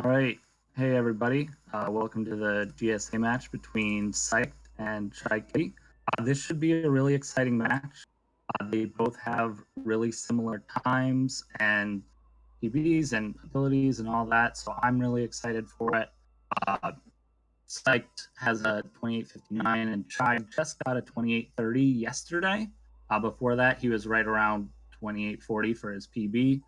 All right. Hey, everybody. Welcome to the GSA match between Psyched and Chaikitty. This should be a really exciting match. They both have really similar times and PBs and abilities and all that, so I'm really excited for it. Psyched has a 28:59, and Chai just got a 28:30 yesterday. Before that, he was right around 28:40 for his PB.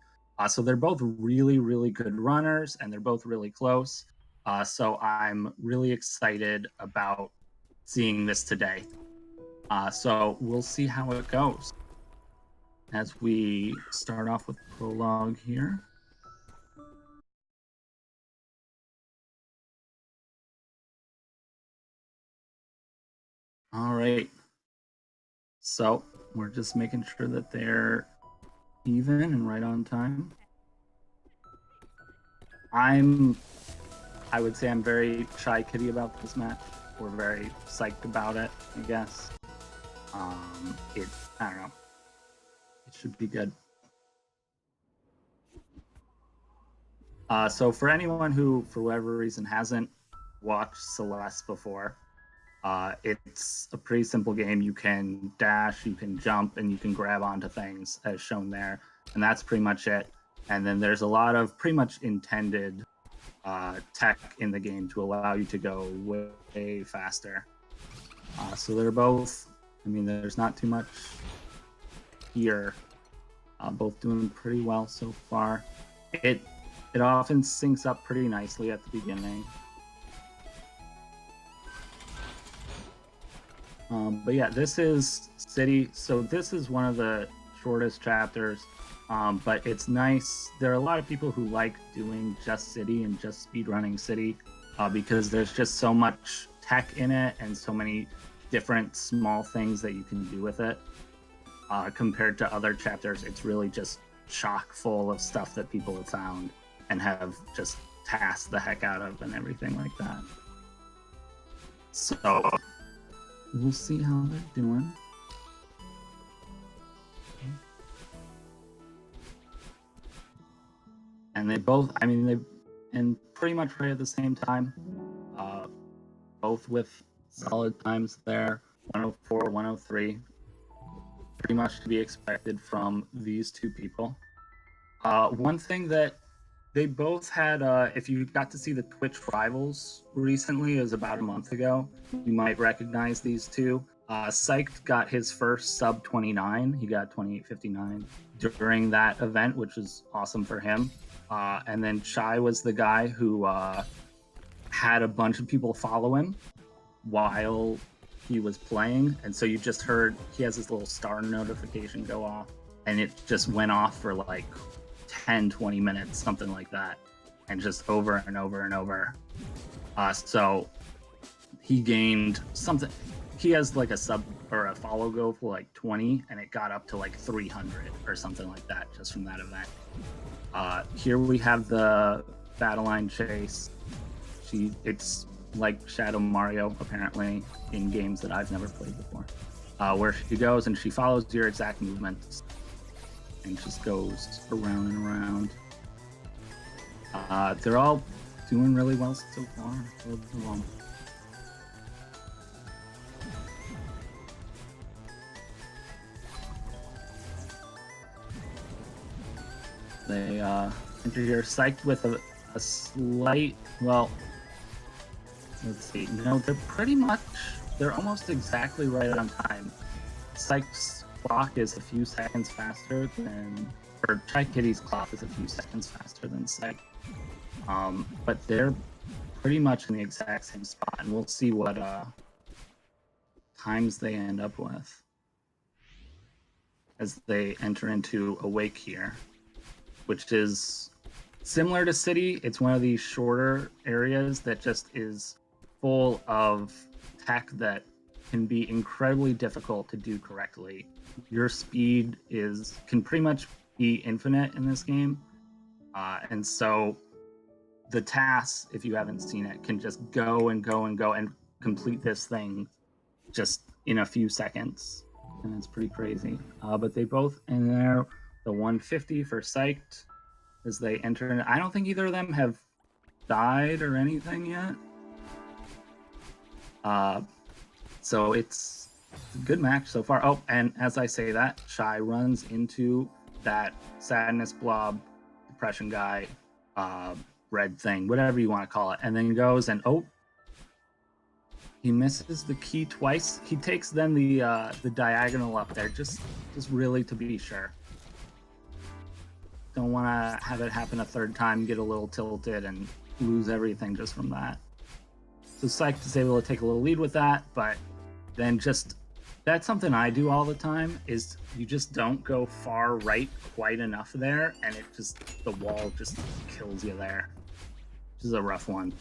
So they're both really, really good runners, and they're both really close. So I'm really excited about seeing this today. So we'll see how it goes. As we start off with prologue here. All right. So we're just making sure that they're even and right on time. I would say I'm very Chaikitty about this match. We're very psyched about it, I guess. I don't know. It should be good. So for anyone who, for whatever reason, hasn't watched Celeste before, it's a pretty simple game. You can dash, you can jump, and you can grab onto things as shown there. And that's pretty much it. And then there's a lot of pretty much intended tech in the game to allow you to go way faster. So they're both, I mean, there's not too much here. Both doing pretty well so far. It often syncs up pretty nicely at the beginning. But yeah, this is City. So this is one of the shortest chapters, but it's nice. There are a lot of people who like doing just City and just speedrunning City because there's just so much tech in it and so many different small things that you can do with it. Compared to other chapters, it's really just chock full of stuff that people have found and have just tasked the heck out of and everything like that. So we'll see how they're doing. And they both, I mean, and pretty much right at the same time, both with solid times there, 104, 103. Pretty much to be expected from these two people. One thing that they both had, if you got to see the Twitch Rivals recently, it was about a month ago, you might recognize these two. Psyched got his first sub 29. He got 28:59 during that event, which was awesome for him. And then Chai was the guy who had a bunch of people follow him while he was playing, and so you just heard he has this little star notification go off, and it just went off for like 10-20 minutes, something like that, and just over and over and over. So he gained something. He has like a sub or a follow go for like 20, and it got up to like 300 or something like that just from that event. Here we have the battle line chase. It's like Shadow Mario, apparently, in games that I've never played before, where she goes and she follows your exact movements and just goes around and around. They're all doing really well so far. They enter here Psyched with a slight, well, let's see. No, they're almost exactly right on time. Psyched's clock is a few seconds faster than, or Chaikitty's clock is a few seconds faster than Psyched. But they're pretty much in the exact same spot, and we'll see what times they end up with as they enter into Awake here, which is similar to City. It's one of these shorter areas that just is full of tech that can be incredibly difficult to do correctly. Your speed can pretty much be infinite in this game, and so the tasks, if you haven't seen it, can just go and go and go and complete this thing just in a few seconds, and it's pretty crazy. But they both in the 150 for Psyched as they enter. I don't think either of them have died or anything yet. So it's a good match so far. Oh, and as I say that, Chai runs into that sadness blob, depression guy, red thing, whatever you want to call it, and then goes and he misses the key twice. He takes then the diagonal up there, just really to be sure. Don't want to have it happen a third time, get a little tilted, and lose everything just from that. So Psyched is able to take a little lead with that, but then that's something I do all the time, is you just don't go far right quite enough there, and the wall just kills you there. Which is a rough one.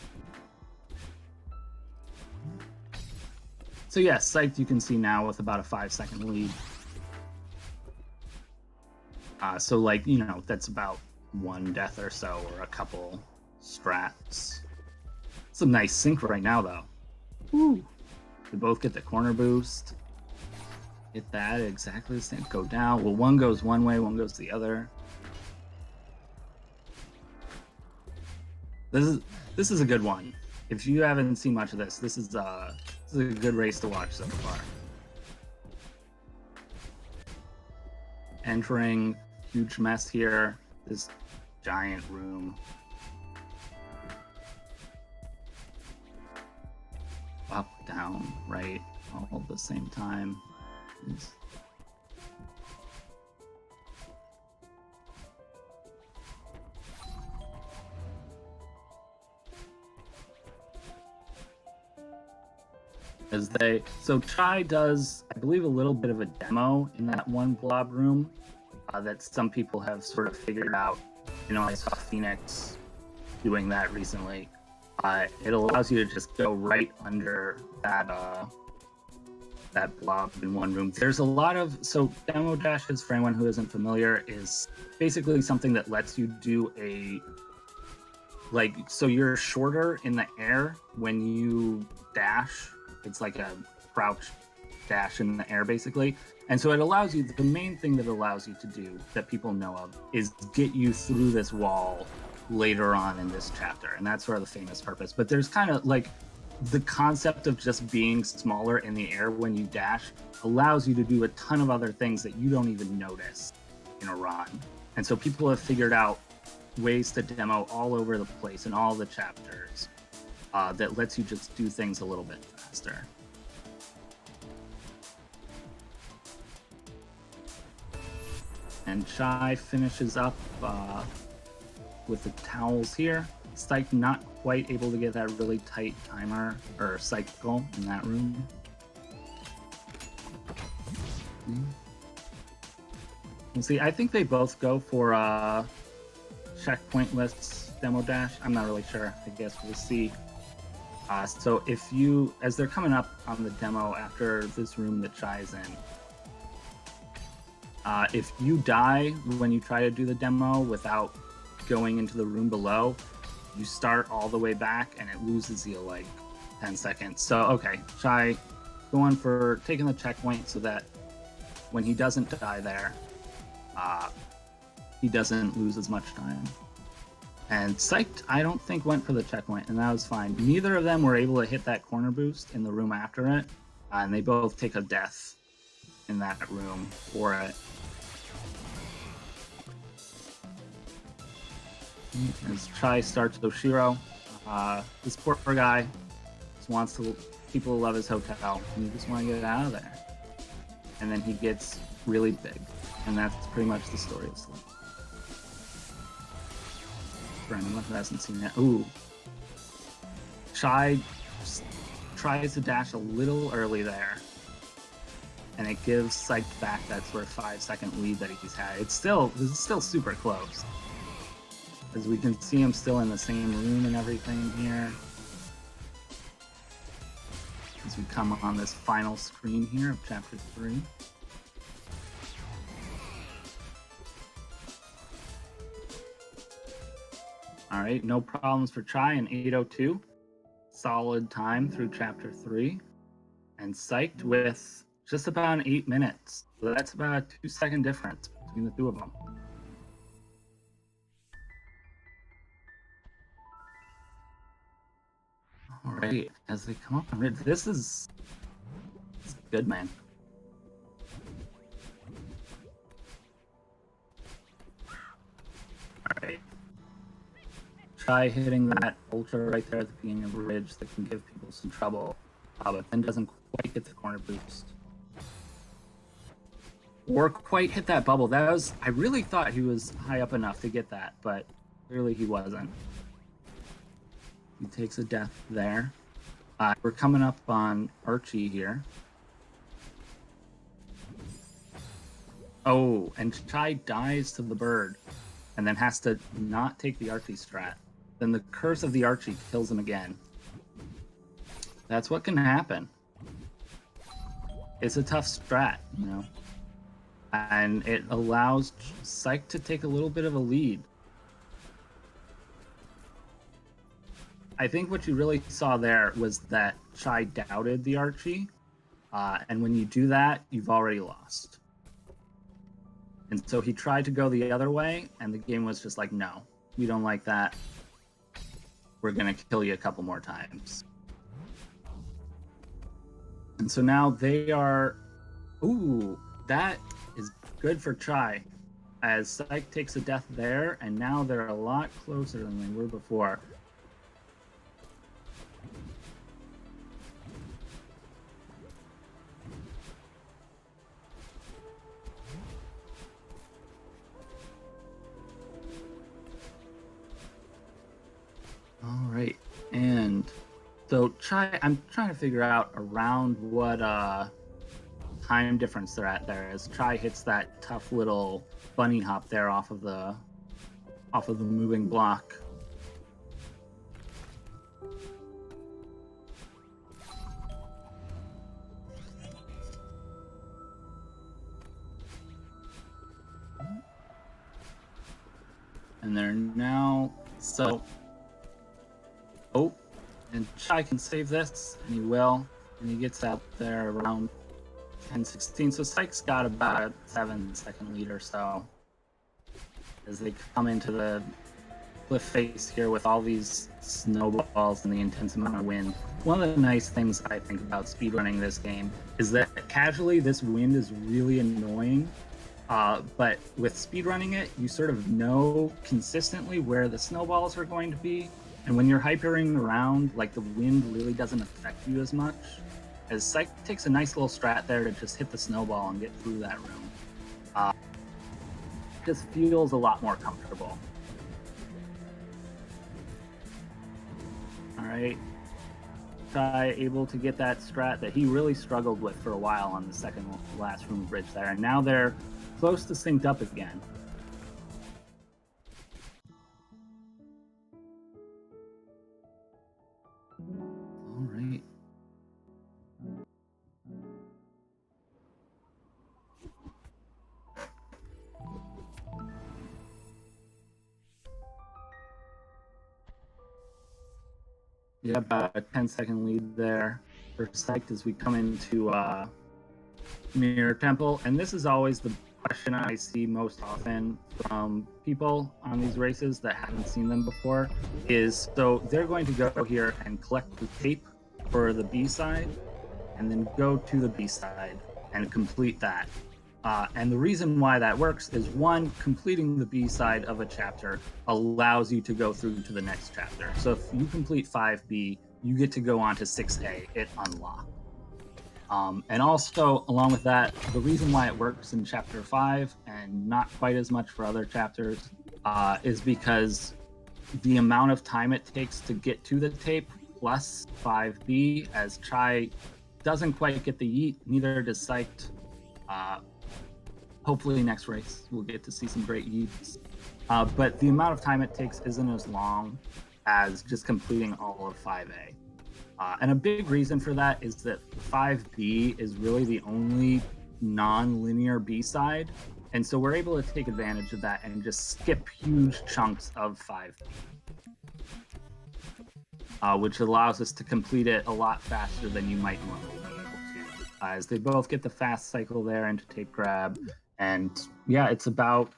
So yes, Psyched you can see now with about a 5-second lead. So that's about one death or so, or a couple strats. Some nice sync right now though. Woo! They both get the corner boost. Get that exactly the same. Go down. Well, one goes one way, one goes the other. This is a good one. If you haven't seen much of this, this is a good race to watch so far. Entering huge mess here. This giant room. Up, down, right, all at the same time. So Chai does, I believe, a little bit of a demo in that one blob room that some people have sort of figured out. I saw Phoenix doing that recently. It allows you to just go right under that blob in one room. There's a lot of, so demo dashes, for anyone who isn't familiar, is basically something that lets you do so you're shorter in the air when you dash. It's like a crouch dash in the air, basically. And so it allows you, the main thing that allows you to do that people know of is get you through this wall later on in this chapter. And that's sort of the famous purpose. But there's kind of the concept of just being smaller in the air when you dash allows you to do a ton of other things that you don't even notice in a run. And so people have figured out ways to demo all over the place in all the chapters that lets you just do things a little bit faster. And Chai finishes up with the towels here. Psyched not quite able to get that really tight timer or cycle in that room. You see, I think they both go for checkpointless demo dash. I'm not really sure. I guess we'll see. So as they're coming up on the demo after this room that Chai's in, if you die when you try to do the demo without going into the room below, you start all the way back and it loses you 10 seconds. So, okay, Chai going for taking the checkpoint so that when he doesn't die there, he doesn't lose as much time. And Psyched, I don't think, went for the checkpoint, and that was fine. Neither of them were able to hit that corner boost in the room after it, and they both take a death in that room for it. As Chai starts Oshiro, this poor guy just wants people to love his hotel, and you just want to get out of there. And then he gets really big, and that's pretty much the story of Celeste. For anyone who hasn't seen it, Chai tries to dash a little early there, and it gives Psyched back that sort of 5-second lead that he's had. This is still super close. As we can see him still in the same room and everything here. As we come on this final screen here of chapter 3. All right, no problems for Chai in 8:02. Solid time through chapter 3. And Psyched with just about 8 minutes. So that's about a 2-second difference between the two of them. right, as they come up on ridge, this is good, man. Alright. Try hitting that ultra right there at the beginning of the ridge that can give people some trouble, but then doesn't quite get the corner boost. Or quite hit that bubble. That was, I really thought he was high up enough to get that, but clearly he wasn't. He takes a death there. We're coming up on Archie here. Oh, and Chai dies to the bird and then has to not take the Archie strat. Then the curse of the Archie kills him again. That's what can happen. It's a tough strat, you know? And it allows Psych to take a little bit of a lead. I think what you really saw there was that Chai doubted the Archie, and when you do that, you've already lost. And so he tried to go the other way, and the game was just like, no, we don't like that. We're going to kill you a couple more times. And so now they are... Ooh, that is good for Chai, as Psych takes a death there, and now they're a lot closer than they were before. All right, and so Chai, I'm trying to figure out around what time difference they're at there as Chai hits that tough little bunny hop there off of the moving block. And they're now oh, and Chai can save this, and he will, and he gets out there around 10-16. So Psych's got about a 7-second lead or so as they come into the cliff face here with all these snowballs and the intense amount of wind. One of the nice things I think about speedrunning this game is that casually this wind is really annoying, but with speedrunning it, you sort of know consistently where the snowballs are going to be. And when you're hypering around, like, the wind really doesn't affect you as much, as Psych takes a nice little strat there to just hit the snowball and get through that room. Just feels a lot more comfortable. All right, Chai able to get that strat that he really struggled with for a while on the second last room bridge there, and now they're close to synced up again. All right. Yeah, about a 10-second lead there for Psyched as we come into Mirror Temple. And this is always the question I see most often from people on these races that haven't seen them before is, so they're going to go here and collect the tape for the B side and then go to the B side and complete that. And the reason why that works is, one, completing the B side of a chapter allows you to go through to the next chapter. So if you complete 5B, you get to go on to 6A, it unlocks. And also, along with that, the reason why it works in chapter 5 and not quite as much for other chapters is because the amount of time it takes to get to the tape plus 5B, as Chai doesn't quite get the yeet, neither does Psyched. Hopefully next race we'll get to see some great yeets. But the amount of time it takes isn't as long as just completing all of 5A. And a big reason for that is that 5B is really the only non-linear B-side. And so we're able to take advantage of that and just skip huge chunks of 5B. Which allows us to complete it a lot faster than you might normally be able to. As they both get the fast cycle there into tape grab. And yeah, it's about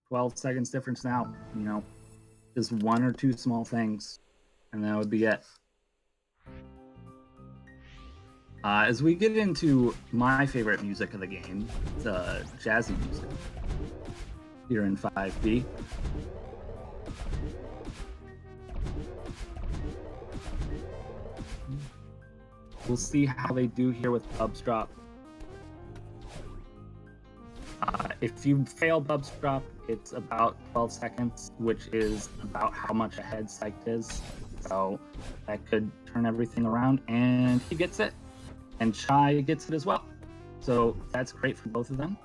12 seconds difference now, you know, just one or two small things, and that would be it. As we get into my favorite music of the game, the jazzy music here in 5B. We'll see how they do here with Bubs Drop. If you fail Bubs Drop, it's about 12 seconds, which is about how much ahead Psyched is. So that could turn everything around, and he gets it, and Chai gets it as well. So that's great for both of them.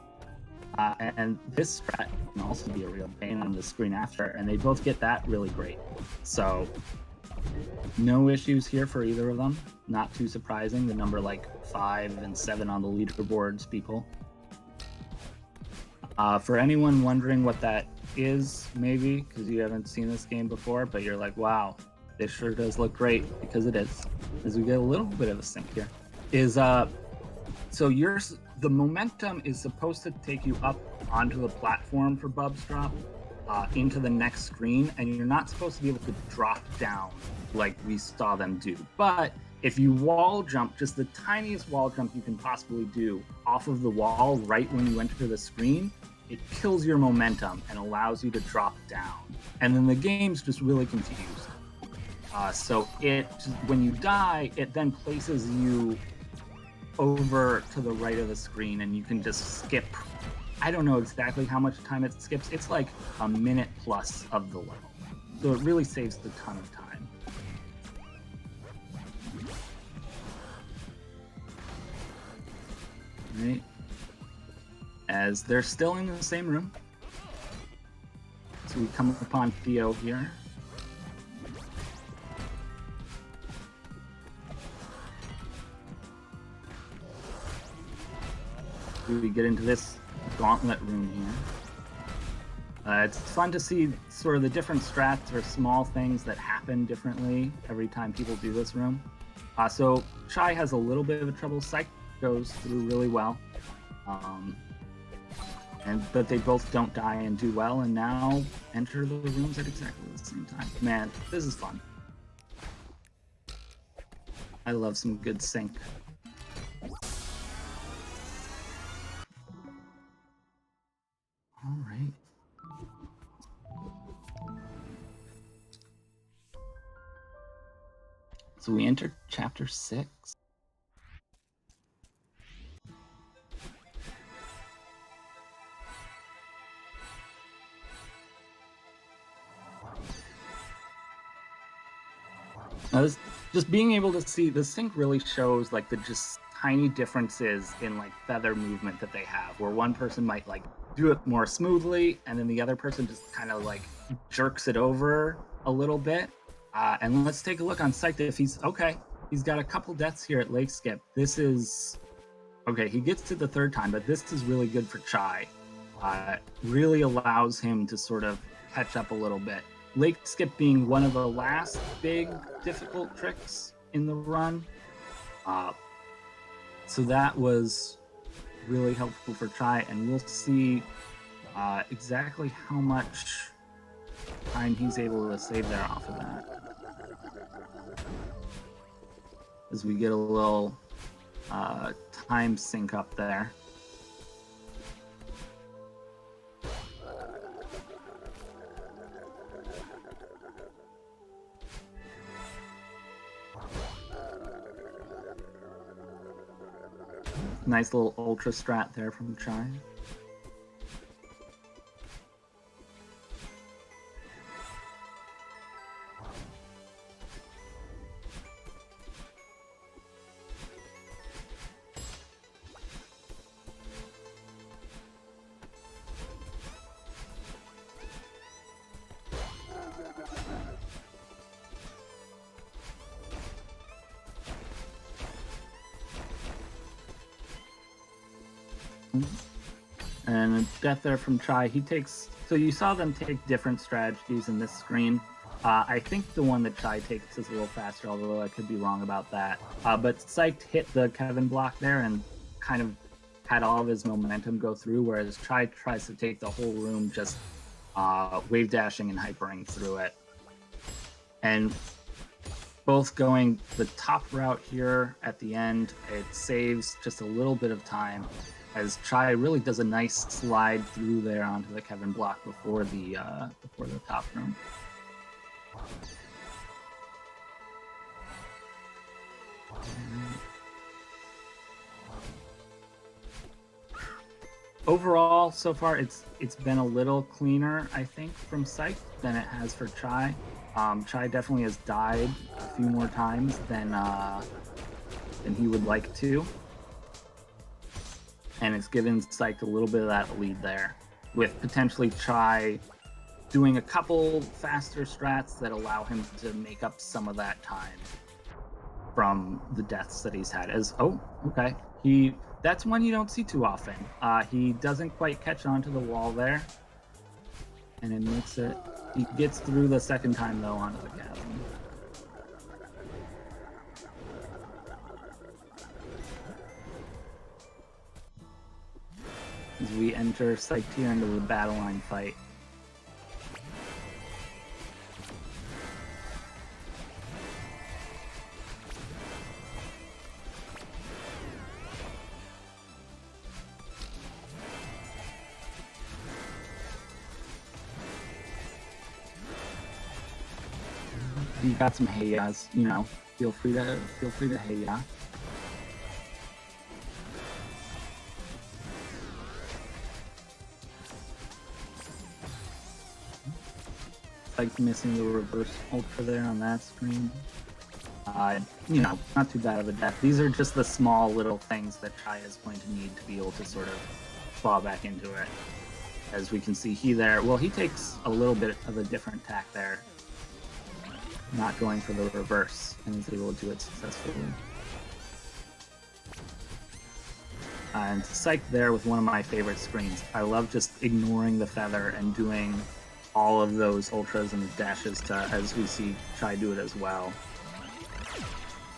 And this strat can also be a real pain on the screen after, and they both get that really great. So no issues here for either of them. Not too surprising. The number like 5 and 7 on the leaderboards, people. For anyone wondering what that is, maybe, because you haven't seen this game before, but you're like, wow, this sure does look great, because it is. As we get a little bit of a sync here. So the momentum is supposed to take you up onto the platform for Bubs Drop, into the next screen, and you're not supposed to be able to drop down like we saw them do. But if you wall jump, just the tiniest wall jump you can possibly do off of the wall right when you enter the screen, it kills your momentum and allows you to drop down. And then the game's just really confused. So when you die, it then places you over to the right of the screen, and you can just skip. I don't know exactly how much time it skips. It's like a minute plus of the level. So it really saves a ton of time. Right. As they're still in the same room. So we come upon Theo here. We get into this gauntlet room here. It's fun to see sort of the different strats or small things that happen differently every time people do this room. So Chai has a little bit of a trouble. Psych goes through really well. But they both don't die and do well, and now enter the rooms at exactly the same time. Man, this is fun. I love some good sync. All right. So we enter chapter 6. Now just being able to see the sync really shows like the just tiny differences in like feather movement that they have, where one person might like do it more smoothly, and then the other person just kind of like jerks it over a little bit. And let's take a look on Psyched if he's okay. He's got a couple deaths here at Lake Skip. This is okay. He gets to the third time, but this is really good for Chai. Really allows him to sort of catch up a little bit. Lake Skip being one of the last big difficult tricks in the run. So that was really helpful for Chai, and we'll see exactly how much time he's able to save there off of that. As we get a little time sync up there. Nice little ultra strat there from Chai. And a death there from Chai. He takes, so you saw them take different strategies in this screen. I think the one that Chai takes is a little faster, although I could be wrong about that. But Psyched hit the Kevin block there and kind of had all of his momentum go through, whereas Chai tries to take the whole room just wave dashing and hypering through it. And both going the top route here at the end. It saves just a little bit of time as Chai really does a nice slide through there onto the Kevin block before the top room. Overall, so far, it's been a little cleaner, I think, from Psych than it has for Chai. Chai definitely has died a few more times than he would like to. And it's given Psych a little bit of that lead there, with potentially Chai doing a couple faster strats that allow him to make up some of that time from the deaths that he's had. Okay. That's one you don't see too often. He doesn't quite catch onto the wall there. And it makes it... He gets through the second time, though, onto the chasm. As we enter Psych here into the battle line fight. You got some hey-yas, you know. Feel free to hey-ya. Like missing the reverse ultra there on that screen. You know, not too bad of a death. These are just the small little things that Chai is going to need to be able to sort of fall back into it. As we can see, he takes a little bit of a different tack there. Not going for the reverse, and is able to do it successfully. And Psych there with one of my favorite screens. I love just ignoring the feather and doing all of those ultras and dashes as we see Chai do it as well.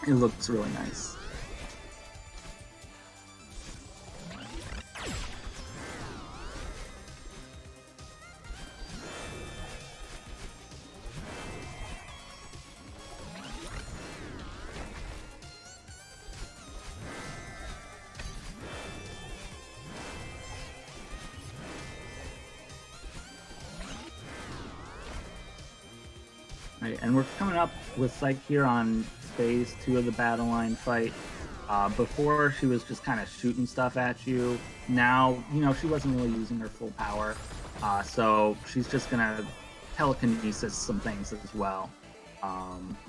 It looks really nice. Right, and we're coming up with Psych here on phase 2 of the battle line fight. Before, she was just kind of shooting stuff at you. Now, you know, she wasn't really using her full power. So she's just going to telekinesis some things as well.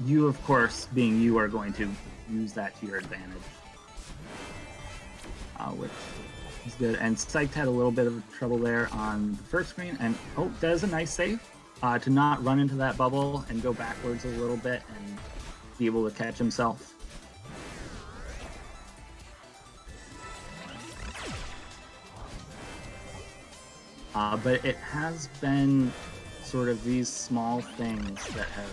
You, of course, being you, are going to use that to your advantage. Which is good. And Psych had a little bit of trouble there on the first screen. And, does a nice save. To not run into that bubble and go backwards a little bit and be able to catch himself. But it has been sort of these small things that have,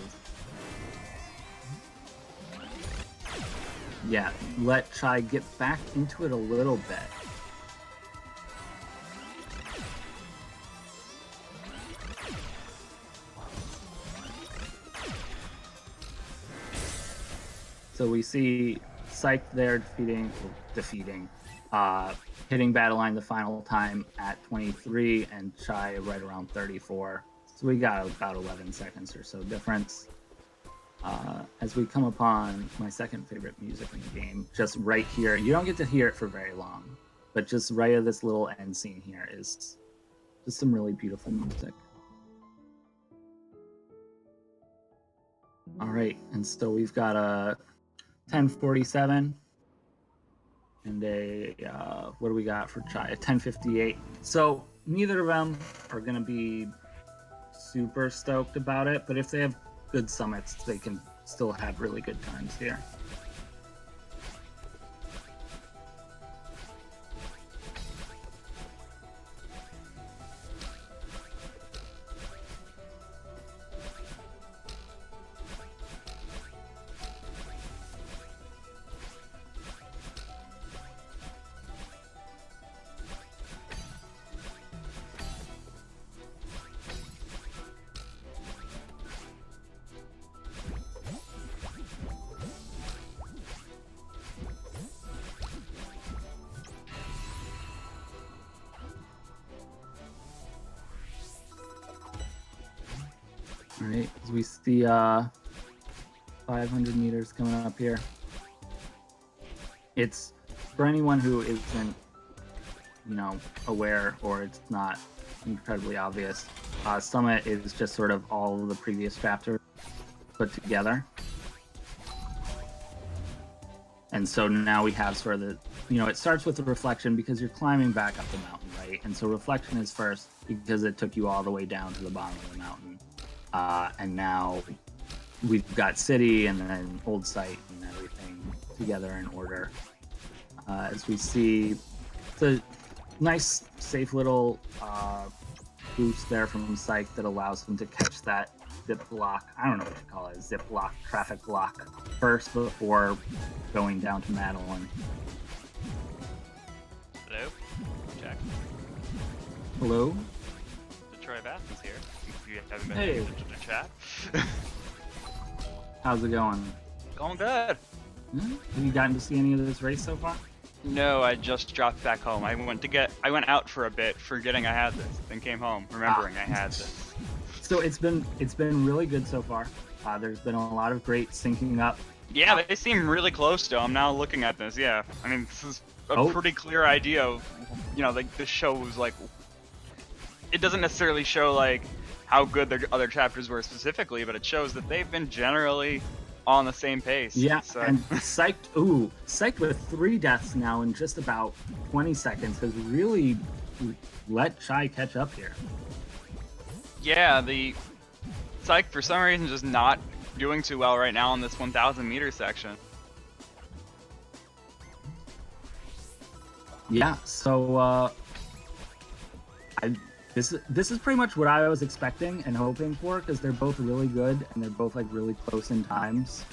let Chai get back into it a little bit. So we see Psych there hitting Battle Line the final time at 23 and Chai right around 34. So we got about 11 seconds or so difference. As we come upon my second favorite music in the game, just right here. You don't get to hear it for very long, but just right at this little end scene here is just some really beautiful music. All right, and so we've got a 1047 and a what do we got for Chai? A 1058. So neither of them are going to be super stoked about it, but if they have good summits, they can still have really good times here. All right, as we see 500 meters coming up here. It's for anyone who isn't, aware, or it's not incredibly obvious. Summit is just sort of all of the previous chapters put together. And so now we have sort of the, it starts with the reflection because you're climbing back up the mountain, right? And so reflection is first because it took you all the way down to the bottom of the mountain. And now we've got city and then old site and everything together in order. As we see the nice, safe little boost there from Psych that allows them to catch that zip block. I don't know what you call it, zip block, traffic block first before going down to Madeline. Hello, Jack. Hello? Detroit Athens here. If you haven't been Hey. paying attention to chat. How's it going? Going good. Have you gotten to see any of this race so far? No, I just dropped back home. I went out for a bit, forgetting I had this, then came home, remembering I had this. So it's been really good so far. There's been a lot of great syncing up. Yeah, they seem really close though. I'm now looking at this, yeah. I mean, this is a pretty clear idea of, like, this show was like, it doesn't necessarily show, like, how good their other chapters were specifically, but it shows that they've been generally on the same pace. Yeah, so. and Psyched with 3 deaths now in just about 20 seconds has really let Chai catch up here. Yeah, the Psych for some reason just not doing too well right now on this 1,000 meter section. Yeah, so this is pretty much what I was expecting and hoping for, because they're both really good and they're both like really close in times.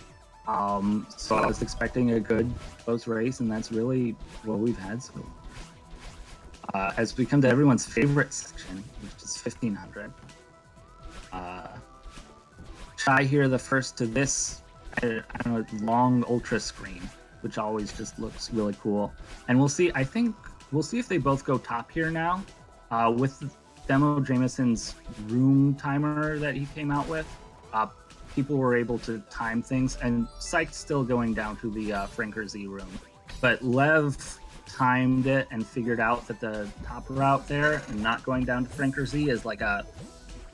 So I was expecting a good close race, and that's really what we've had. So as we come to everyone's favorite section, which is 1500. Chai here, the first to this, I don't know, long ultra screen, which always just looks really cool. And we'll see. I think we'll see if they both go top here now. With Demo Jameson's room timer that he came out with, people were able to time things, and Psyched still going down to the Franker Z room. But Lev timed it and figured out that the top route there and not going down to Franker Z is like a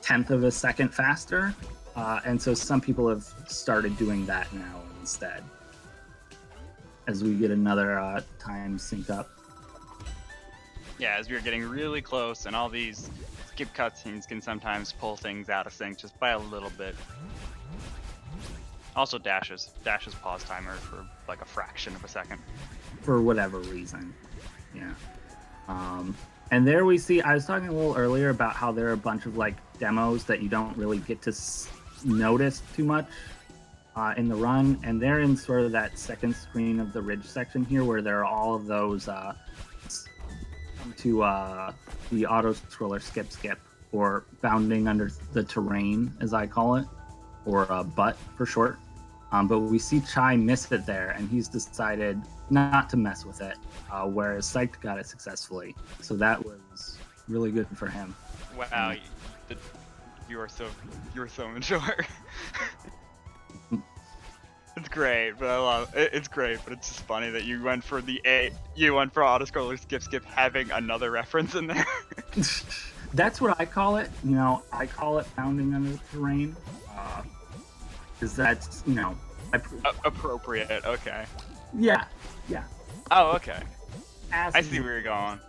1/10 of a second faster. And so some people have started doing that now instead. As we get another time sync up. Yeah, as we're getting really close, and all these skip cutscenes can sometimes pull things out of sync just by a little bit. Also Dash's pause timer for like a fraction of a second. For whatever reason. Yeah. And there we see, I was talking a little earlier about how there are a bunch of like demos that you don't really get to notice too much in the run, and they're in sort of that second screen of the ridge section here, where there are all of those to the auto scroller skip, or bounding under the terrain, as I call it, or butt for short. But we see Chai miss it there, and he's decided not to mess with it, whereas Psyched got it successfully. So that was really good for him. Wow, you were so mature. It's great, but I love it. It's great, but it's just funny that you went for auto scroller skip having another reference in there. That's what I call it. I call it bounding under the terrain. Because that's, appropriate. Okay. Yeah. Oh, okay. I see where you're going.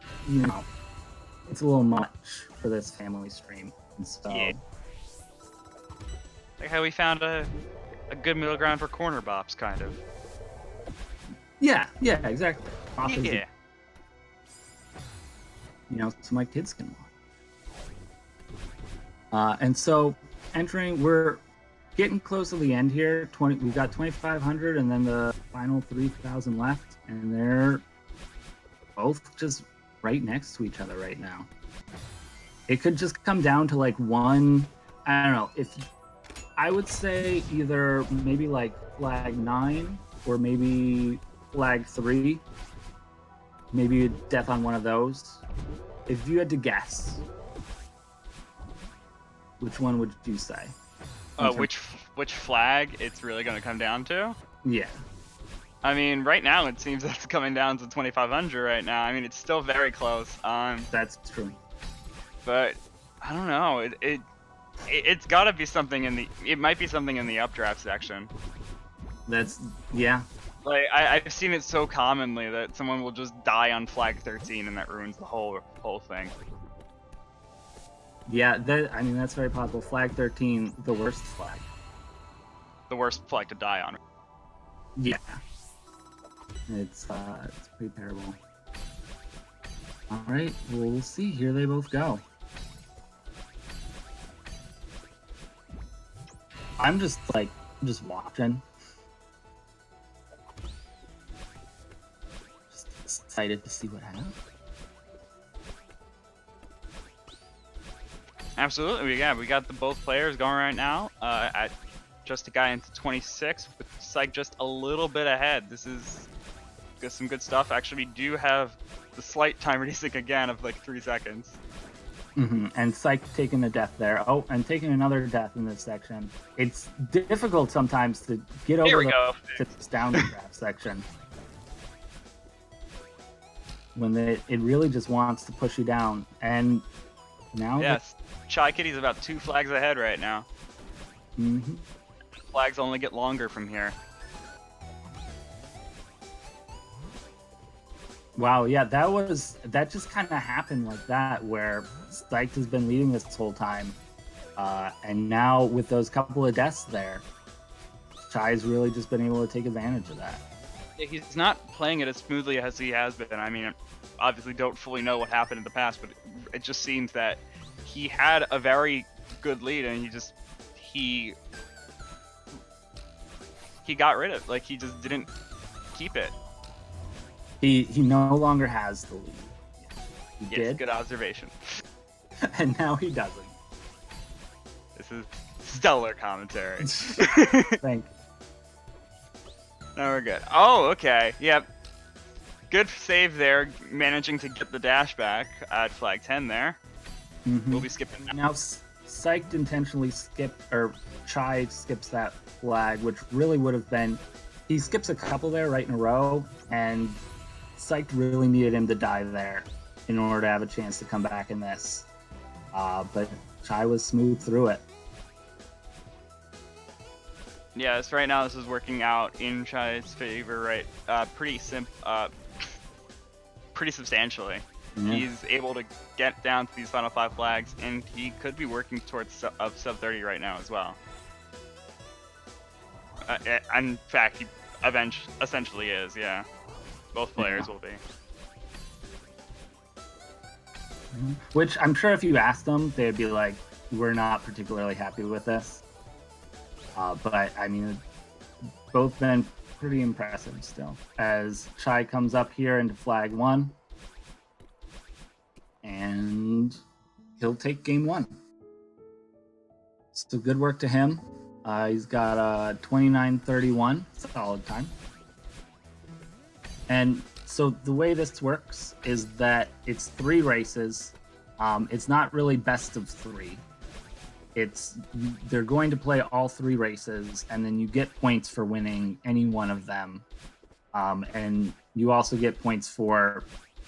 It's a little much for this family stream, and so. Yeah. Like how we found a good middle ground for corner bops, kind of. Yeah, exactly. Yeah. So my kids can watch. And so we're getting close to the end here. We've got 2,500 and then the final 3,000 left, and they're both just right next to each other right now. It could just come down to like one, I don't know, if I would say either maybe like flag 9 or maybe flag 3, maybe a death on one of those. If you had to guess, which one would you say? Which flag it's really going to come down to? Yeah. I mean, right now it seems that's coming down to 2,500 right now. I mean, it's still very close. That's true. But I don't know. It's got to be something in the. It might be something in the updraft section. Yeah. Like I've seen it so commonly that someone will just die on flag 13 and that ruins the whole thing. Yeah, I mean that's very possible. Flag 13, the worst flag. The worst flag to die on. Yeah. It's pretty terrible. All right, well, we'll see. Here they both go. I'm just watching. Just excited to see what happens. Absolutely, we got both players going right now. At just a guy into 26, with Psych just a little bit ahead. This is some good stuff. Actually, we do have the slight timer desync again of like 3 seconds. And Psych taking a death there. Oh, and taking another death in this section. It's difficult sometimes to get over to this downdraft section. When it really just wants to push you down. And now... Yes, Chaikitty's about 2 flags ahead right now. Flags only get longer from here. Wow, yeah, that just kind of happened like that, where Psyched has been leading this whole time, and now with those couple of deaths there, Chai's really just been able to take advantage of that. Yeah, he's not playing it as smoothly as he has been. I mean, obviously don't fully know what happened in the past, but it just seems that he had a very good lead, and he got rid of it. Like, he just didn't keep it. He no longer has the lead. He did. Good observation. And now he doesn't. This is stellar commentary. Thank you. Now we're good. Oh, okay. Yep. Good save there, managing to get the dash back at flag 10 there. We'll be skipping that. Now, Psyched intentionally Chai skips that flag, which really would have been... He skips a couple there right in a row, and Psyched really needed him to die there in order to have a chance to come back in this. But Chai was smooth through it. Yes, right now this is working out in Chai's favor, right? Pretty substantially. Yeah. He's able to get down to these final 5 flags, and he could be working towards sub 30 right now as well. In fact, he essentially is, yeah. Both players will be. Which I'm sure if you asked them, they'd be like, we're not particularly happy with this. But, I mean, both been pretty impressive still. As Chai comes up here into flag 1, and he'll take game 1. So good work to him. He's got a 29:31, solid time. And so the way this works is that it's 3 races. It's not really best of 3. They're going to play all 3 races, and then you get points for winning any one of them. And you also get points for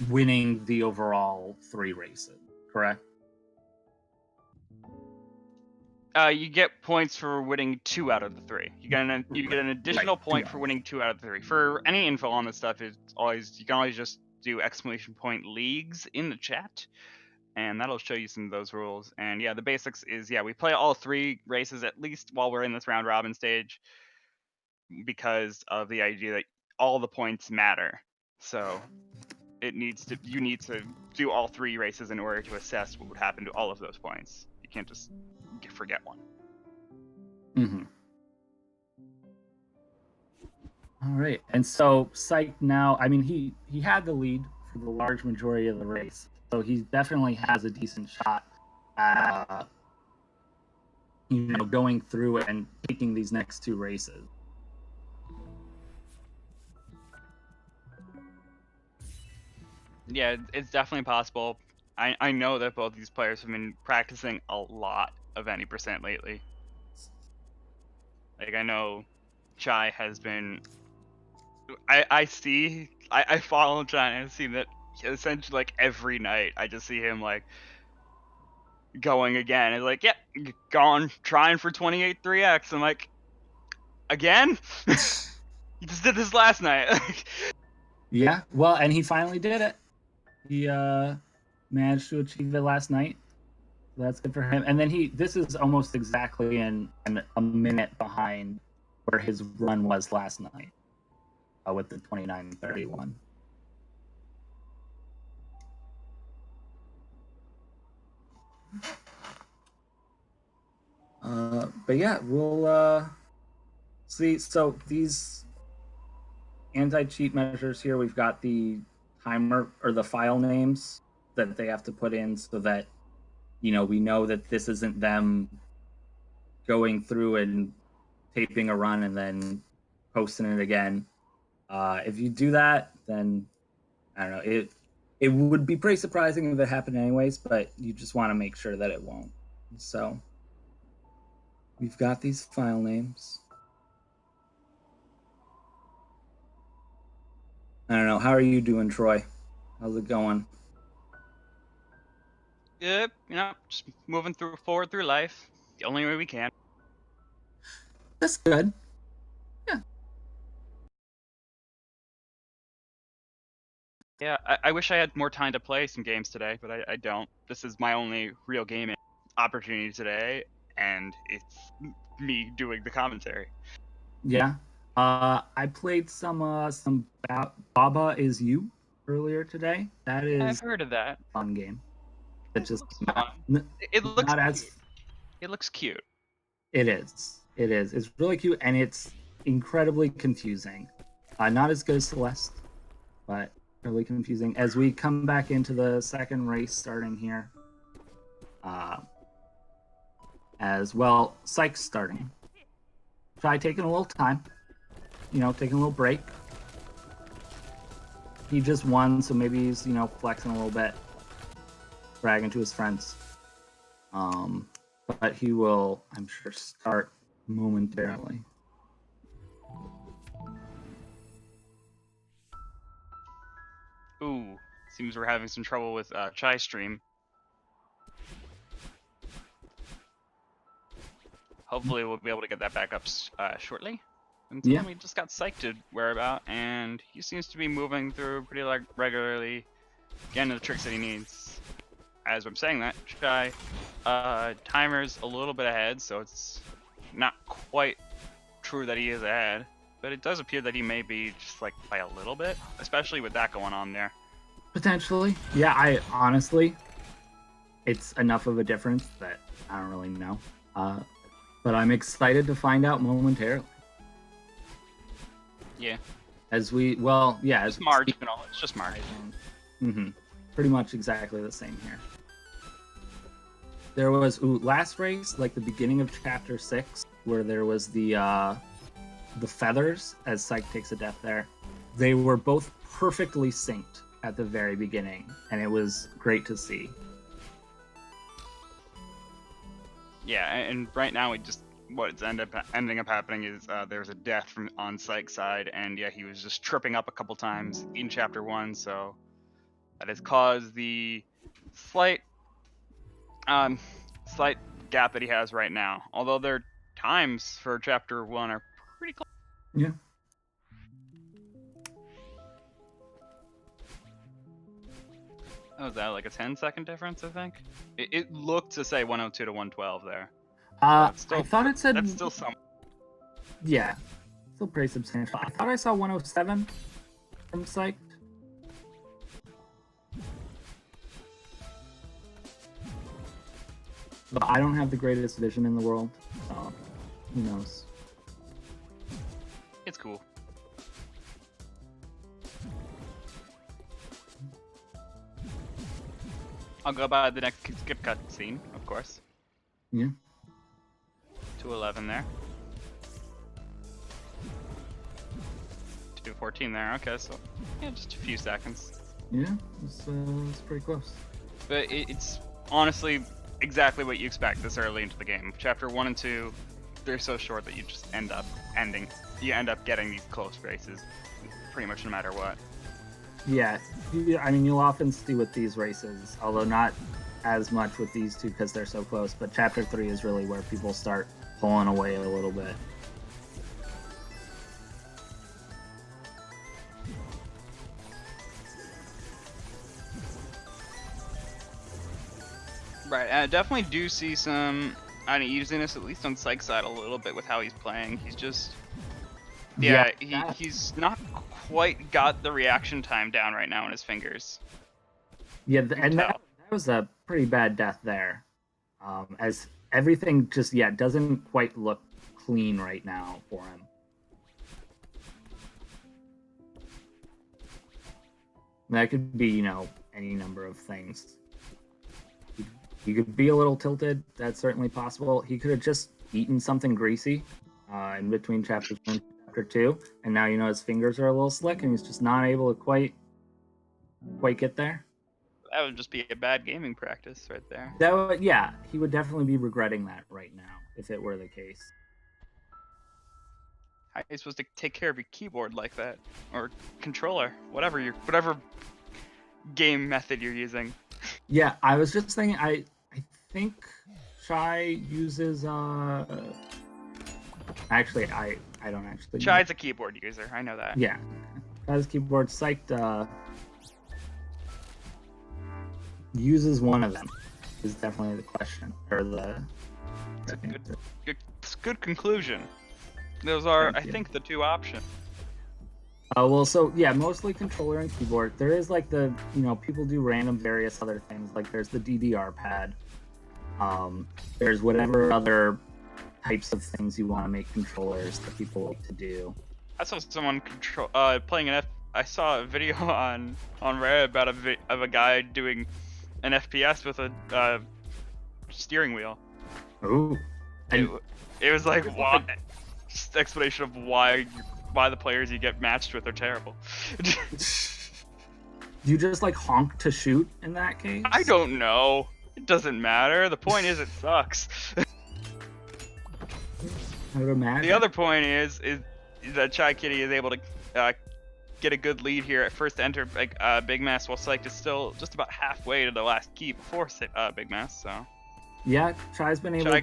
winning the overall 3 races, correct? You get points for winning 2 out of the 3. You get an additional point for winning 2 out of the 3. For any info on this stuff, you can always just do ! leagues in the chat, and that'll show you some of those rules. And yeah, the basics is we play all 3 races at least while we're in this round robin stage, because of the idea that all the points matter. So you need to do all 3 races in order to assess what would happen to all of those points. You can't just forget one. All right, and so Psych now, I mean, he had the lead for the large majority of the race, so he definitely has a decent shot at, going through and taking these next 2 races. Yeah, it's definitely possible. I know that both these players have been practicing a lot of any % lately. Like, I know Chai has been. I follow Chai and I see that essentially like every night I just see him like going again. It's like, yep, gone trying for 28 3x. I'm like, again? You just did this last night. Yeah, well, and he finally did it. He managed to achieve it last night. So that's good for him. And then this is almost exactly in a minute behind where his run was last night with the 29:31. But yeah, we'll see. So these anti-cheat measures here, we've got the timer or the file names that they have to put in so that we know that this isn't them going through and taping a run and then posting it again. If you do that, then I don't know, it would be pretty surprising if it happened anyways, but you just want to make sure that it won't. So we've got these file names. I don't know. How are you doing, Troy? How's it going? Yep, just moving forward through life the only way we can. That's good. Yeah. Yeah, I wish I had more time to play some games today, but I don't. This is my only real gaming opportunity today, and it's me doing the commentary. Yeah. I played some Baba Is You earlier today. That is I've heard of that. A fun game. It looks cute. It is. It's really cute, and it's incredibly confusing. Not as good as Celeste, but really confusing. As we come back into the second race starting here, as well, Psych's starting. Try taking a little time, taking a little break. He just won, so maybe he's, flexing a little bit, bragging to his friends. But he will, I'm sure, start momentarily. Ooh, seems we're having some trouble with Chai stream. Hopefully we'll be able to get that back up shortly. Until we just got psyched to where about, and he seems to be moving through pretty regularly, getting the tricks that he needs. As I'm saying that, Chai, timer's a little bit ahead, so it's not quite true that he is ahead, but it does appear that he may be just like by a little bit, especially with that going on there. Potentially. Yeah, I honestly, it's enough of a difference that I don't really know. But I'm excited to find out momentarily. Yeah. It's marginal. It's just marginal. Mm-hmm. Pretty much exactly the same here. There was last race, like the beginning of chapter 6, where there was the feathers as Psych takes a death there. They were both perfectly synced at the very beginning, and it was great to see. Yeah, and right now what's ending up happening is there's a death on Psych's side, and yeah, he was just tripping up a couple times in chapter 1, so that has caused the slight gap that he has right now. Although their times for chapter 1 are pretty close. Yeah. Oh, is that like a 10-second difference, I think? It looked to say 102 to 112 there. I thought it said... That's still some... Yeah. Still pretty substantial. I thought I saw 107 from Psych. But I don't have the greatest vision in the world, so who knows? It's cool. I'll go by the next skip cut scene, of course. Yeah. 211 there. 214 there. Okay, so yeah, just a few seconds. Yeah, it's pretty close. But it's honestly exactly what you expect this early into the game. Chapter 1 and 2, they're so short that you just end up getting these close races, pretty much no matter what. Yeah, I mean, you'll often see with these races, although not as much with these two because they're so close, but Chapter 3 is really where people start pulling away a little bit. Right, I definitely do see some uneasiness, at least on Psych's side, a little bit with how he's playing. He's just, he's not quite got the reaction time down right now on his fingers. Yeah, and that was a pretty bad death there, as everything just doesn't quite look clean right now for him. That could be, any number of things. He could be a little tilted. That's certainly possible. He could have just eaten something greasy in between chapters 1 and chapter 2, and now his fingers are a little slick, and he's just not able to quite get there. That would just be a bad gaming practice right there. He would definitely be regretting that right now if it were the case. How are you supposed to take care of your keyboard like that, or controller, whatever game method you're using? Yeah, I was just thinking. I think Chai uses. Actually, I don't actually. Chai's a keyboard user. I know that. Yeah, Chai's keyboard. Psyched uses one of them. Is definitely the question, or the. Good conclusion. Those are, I think, the two options. Mostly controller and keyboard. There is people do random various other things. Like there's the DDR pad. There's whatever other types of things you want to make controllers that people like to do. I saw someone playing I saw a video on Reddit about a guy doing an FPS with a steering wheel. Ooh. It was like, what? Just explanation of why the players you get matched with are terrible. Do you just honk to shoot in that case? I don't know. It doesn't matter. The point is it sucks. I would imagine. The other point is that Chaikitty is able to get a good lead here at first to enter Big Mass, while Psych is still just about halfway to the last key before Big Mass. So yeah, Chai's been able.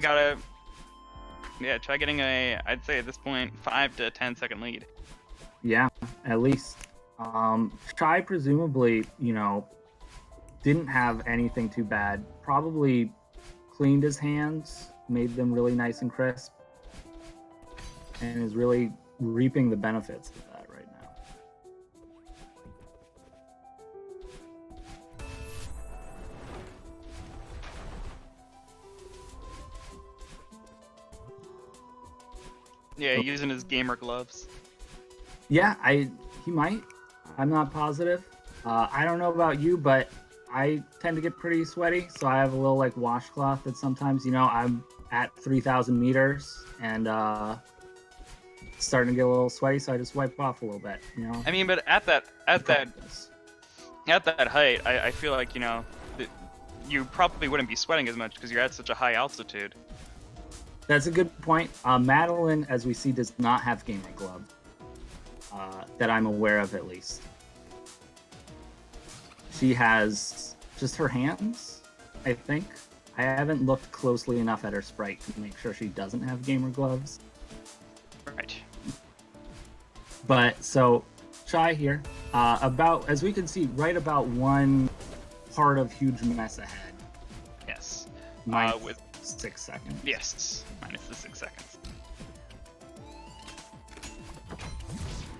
Try getting I'd say at this point, 5 to 10 second lead. Yeah, at least. Chai presumably, didn't have anything too bad. Probably cleaned his hands, made them really nice and crisp, and is really reaping the benefits of that right now. Yeah, using his gamer gloves. Yeah, he might. I'm not positive. I don't know about you, but I tend to get pretty sweaty, so I have a little washcloth that sometimes, I'm at 3,000 meters and starting to get a little sweaty, so I just wipe off a little bit. I mean, but at that height, I feel like that you probably wouldn't be sweating as much because you're at such a high altitude. That's a good point. Madeline, as we see, does not have gamer gloves. That I'm aware of, at least. She has just her hands, I think. I haven't looked closely enough at her sprite to make sure she doesn't have gamer gloves. Right. But, so, Chai here. As we can see, right about one part of huge mess ahead. Yes. With 6 seconds. Yes, minus the 6 seconds.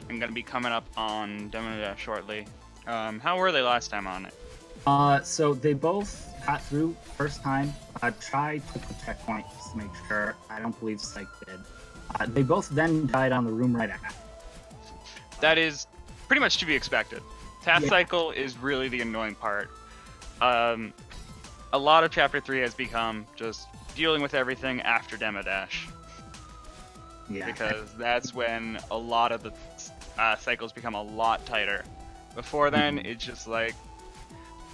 I'm gonna be coming up on Demo shortly. How were they last time on it? So they both got through first time. Chai took the checkpoint just to make sure. I don't believe Psych did. They both then died on the room right after. That is pretty much to be expected. Task cycle is really the annoying part. A lot of Chapter 3 has become just dealing with everything after Demo Dash. Yeah. Because that's when a lot of the cycles become a lot tighter. Before then, it's just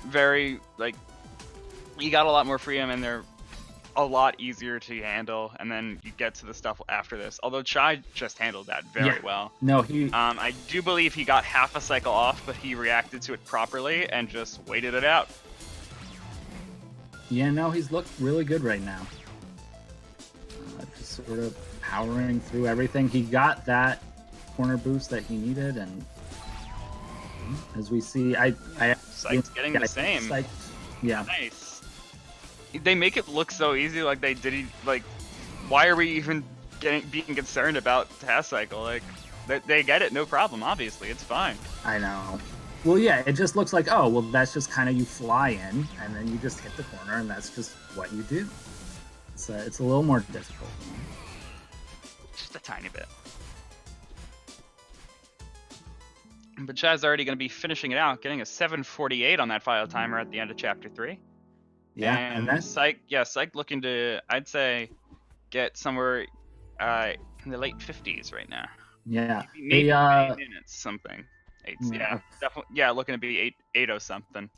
very you got a lot more freedom, and a lot easier to handle, and then you get to the stuff after this. Although Chai just handled that very well. No, he. I do believe he got half a cycle off, but he reacted to it properly and just waited it out. Yeah, no, he's looked really good right now. Just sort of powering through everything. He got that corner boost that he needed, and as we see, Psych's getting the same. Psych, yeah. Nice. They make it look so easy, like they did. Like, why are we even being concerned about task cycle? Like, they get it, no problem. Obviously, it's fine. I know. Well, yeah, it just looks like, oh, well, that's just kind of you fly in, and then you just hit the corner, and that's just what you do. It's a little more difficult. Just a tiny bit. But Chad's already going to be finishing it out, getting a 7:48 on that file timer at the end of Chapter 3. Yeah, and that's Psych looking to, I'd say, get somewhere in the late 50s right now. Yeah. Maybe 8 minutes, something. Yeah, definitely. Yeah, looking to be 8:0 something.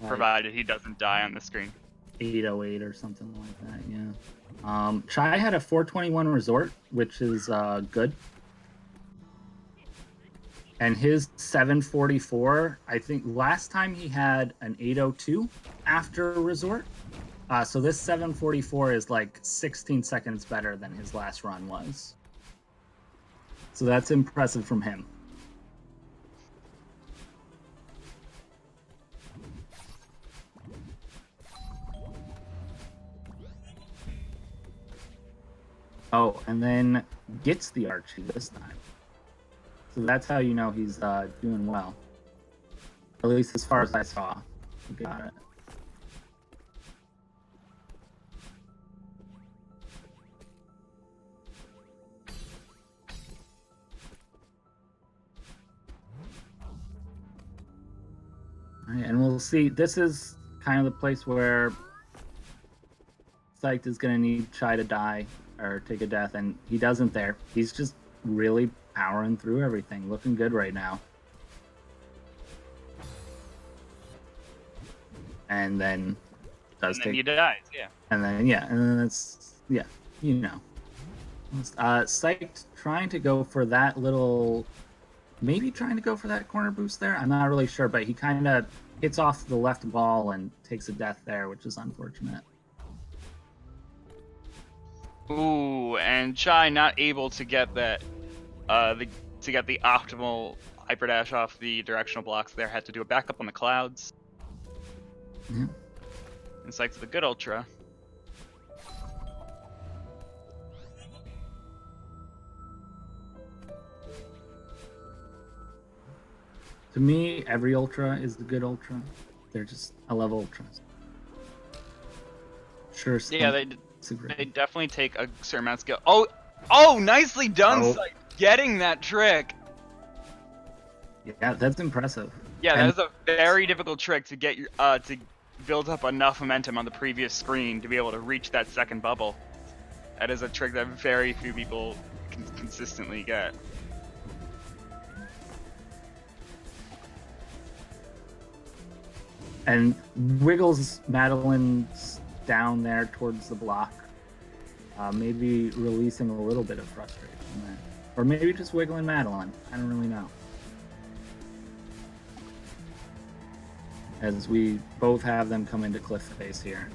Provided he doesn't die on the screen. 8:08 or something like that, yeah. Chai had a 4:21 resort, which is good. And his 7:44, I think last time he had an 8:02 after resort. So this 7:44 is like 16 seconds better than his last run was. So that's impressive from him. Oh, and then gets the Archie this time. So that's how you know he's doing well. At least as far as I saw. He got it. All right, and we'll see. This is kind of the place where Psyched is going to need Chai to die or take a death, and he doesn't there. He's just really powering through everything. Looking good right now. And then he dies, yeah. And then it's, yeah, you know. Psyched trying to go for that little, maybe trying to go for that corner boost there. I'm not really sure, but he kind of hits off the left ball and takes a death there, which is unfortunate. Ooh, and Chai not able to get that, to get the optimal hyper dash off the directional blocks there, had to do a backup on the clouds. Yeah. And Psych's the good ultra. To me, every ultra is the good ultra. They're just, I love ultras. Sure. Yeah, they definitely take a certain amount of skill. Oh, nicely done, Psych, getting that trick. Yeah, that's impressive. Yeah, that is a very difficult trick to get your to build up enough momentum on the previous screen to be able to reach that second bubble. That is a trick that very few people can consistently get. And wiggles Madeline's down there towards the block. Maybe releasing a little bit of frustration there. Or maybe just wiggling Madeline. I don't really know. As we both have them come into cliff face here.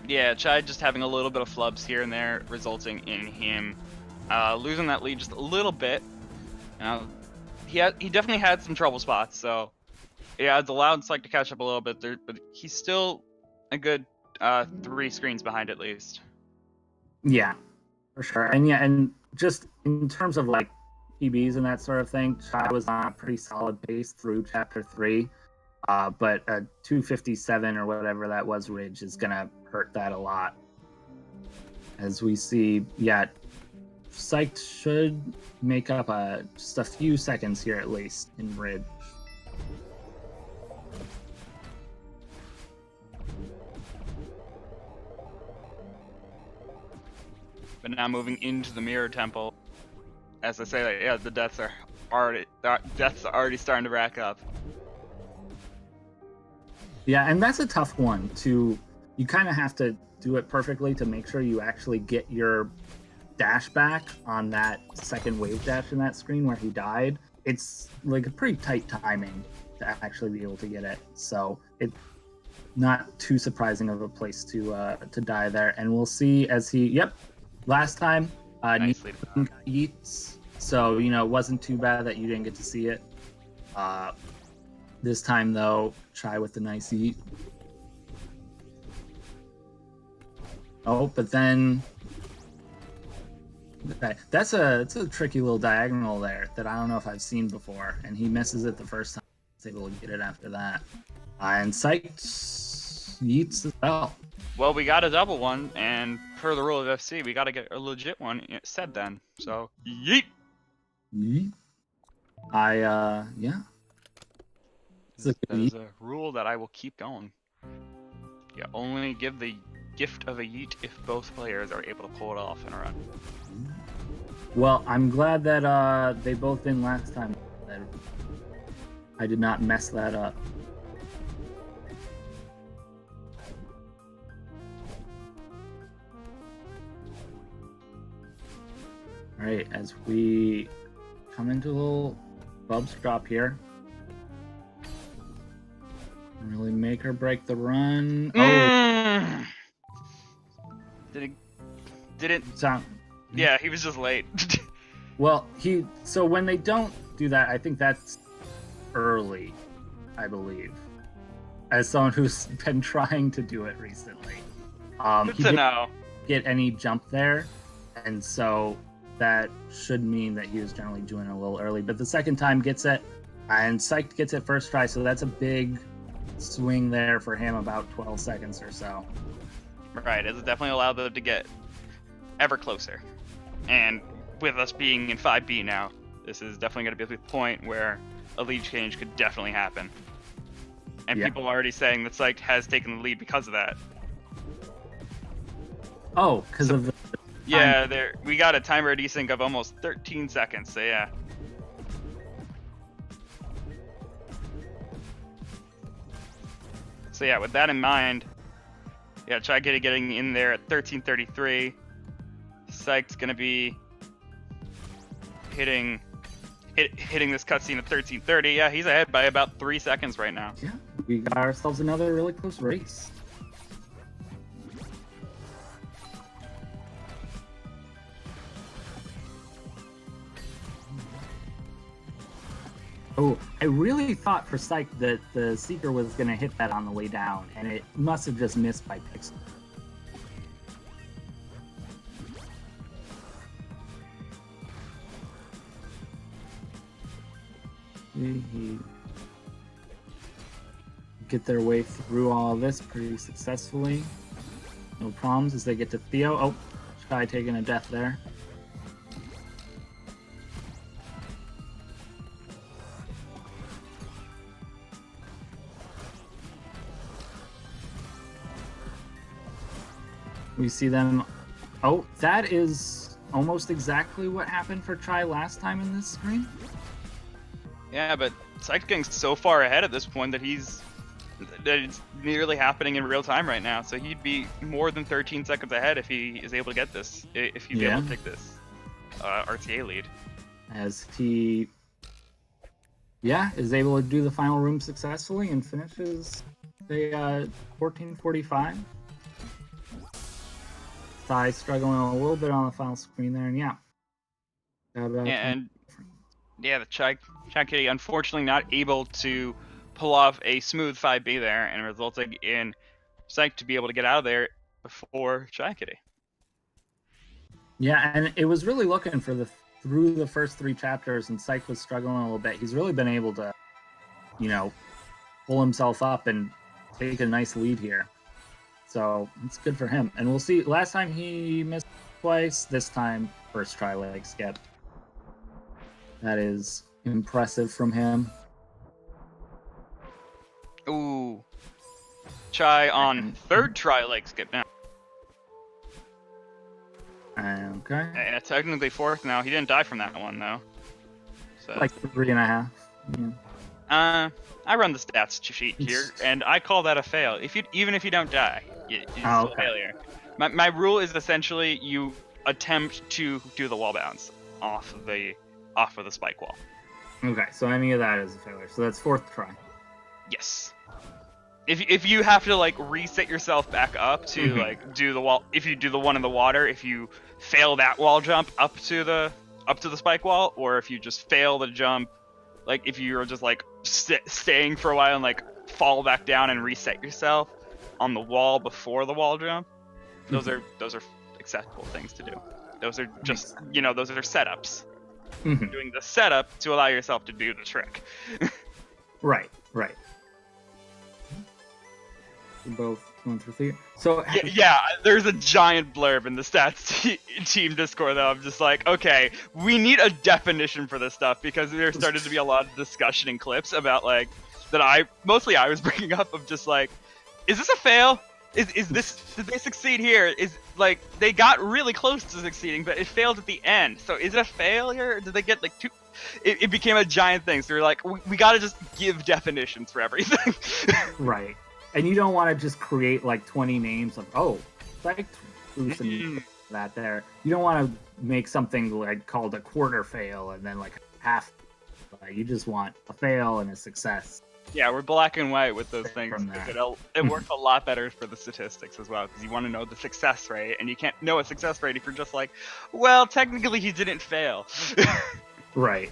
Yeah, Chai just having a little bit of flubs here and there, resulting in him losing that lead just a little bit. He definitely had some trouble spots, so yeah, it's allowed Psych to catch up a little bit there, but he's still a good 3 screens behind at least. Yeah, for sure. And yeah, and just in terms of like PBs and that sort of thing, Chai was on a pretty solid pace through Chapter 3, but a 257 or whatever that was Ridge is gonna hurt that a lot. As we see, yeah, Psyched should make up just a few seconds here at least in Ridge. But now moving into the Mirror Temple, as I say, yeah, the deaths are already starting to rack up. Yeah, and that's a tough one to. You kind of have to do it perfectly to make sure you actually get your dash back on that second wave dash in that screen where he died. It's like a pretty tight timing to actually be able to get it. So it's not too surprising of a place to die there. And we'll see as he. Yep, last time Nicely done. eats. So it wasn't too bad that you didn't get to see it. This time though, Chai with the nice eat. Oh, but then it's a tricky little diagonal there that I don't know if I've seen before, and he misses it the first time. He's able to get it after that, and Psyched yeets as well. Well, we got a double one, and per the rule of FC, we got to get a legit one said then. So, yeet! Yeet. Yeah. That is a rule that I will keep going. You only give the gift of a yeet if both players are able to pull it off in a run. Well, I'm glad that they both didn't last time. That I did not mess that up. All right, as we come into a little Bubs drop here. Really make or break the run. Oh. Didn't sound. Yeah, he was just late. Well, so when they don't do that, I think that's early, I believe. As someone who's been trying to do it recently. Good to know. Get any jump there, and so that should mean that he was generally doing it a little early. But the second time gets it, and Psyched gets it first try, so that's a big swing there for him, about 12 seconds or so. Right, it's definitely allowed them to get ever closer. And with us being in 5B now, this is definitely going to be the point where a lead change could definitely happen. And people are already saying that Psyched has taken the lead because of that. Oh, because of the... Yeah, we got a timer desync of almost 13 seconds, so yeah. So yeah, with that in mind, yeah, Chaikitty getting in there at 13:33. Psyched's gonna be hitting this cutscene at 13:30. Yeah, he's ahead by about 3 seconds right now. Yeah, we got ourselves another really close race. Oh, I really thought for Psych that the Seeker was going to hit that on the way down, and it must have just missed by pixels. Get their way through all of this pretty successfully. No problems as they get to Theo. Oh, Shy taking a death there. We see them. Oh, that is almost exactly what happened for Chai last time in this screen. Yeah, but Psyched's getting so far ahead at this point that it's nearly happening in real time right now. So he'd be more than 13 seconds ahead if he is able to get this, if he'd be able to take this RTA lead. As he, is able to do the final room successfully and finishes the 14:45. Thigh struggling a little bit on the final screen there, and the Chaikitty unfortunately not able to pull off a smooth 5B there, and resulting in Psych to be able to get out of there before Chaikitty. Yeah, and it was really looking for through the first 3 chapters, and Psych was struggling a little bit. He's really been able to, pull himself up and take a nice lead here. So it's good for him. And we'll see. Last time he missed twice. This time, first try leg skip. That is impressive from him. Ooh. Chai on third try leg skip now. Okay. And technically fourth now. He didn't die from that one, though. So. Like 3.5. Yeah. I run the stats sheet here, and I call that a fail. Even if you don't die, it's still a failure. My rule is essentially you attempt to do the wall bounce off of the spike wall. Okay, so any of that is a failure. So that's 4th try. Yes. If you have to like reset yourself back up to like do the wall, if you do the one in the water, if you fail that wall jump up to the spike wall, or if you just fail the jump, like if you're just like staying for a while and like fall back down and reset yourself on the wall before the wall jump, those are acceptable things to do. Those are just those are setups. Doing the setup to allow yourself to do the trick. Right. Both 1 through 3. So yeah, there's a giant blurb in the stats team Discord though. I'm just like, okay, we need a definition for this stuff, because there started to be a lot of discussion in clips about like that I was bringing up of just like, is this a fail? Is this, did they succeed here? Is like they got really close to succeeding, but it failed at the end. So is it a failure? Did they get like too? It became a giant thing. So we're like, we gotta just give definitions for everything. Right. And you don't want to just create like 20 names of psych boost and that there. You don't want to make something like called a quarter fail and then like half. You just want a fail and a success. Yeah, we're black and white with those things. It works a lot better for the statistics as well, because you want to know the success rate, and you can't know a success rate if you're just like, well, technically he didn't fail. Right.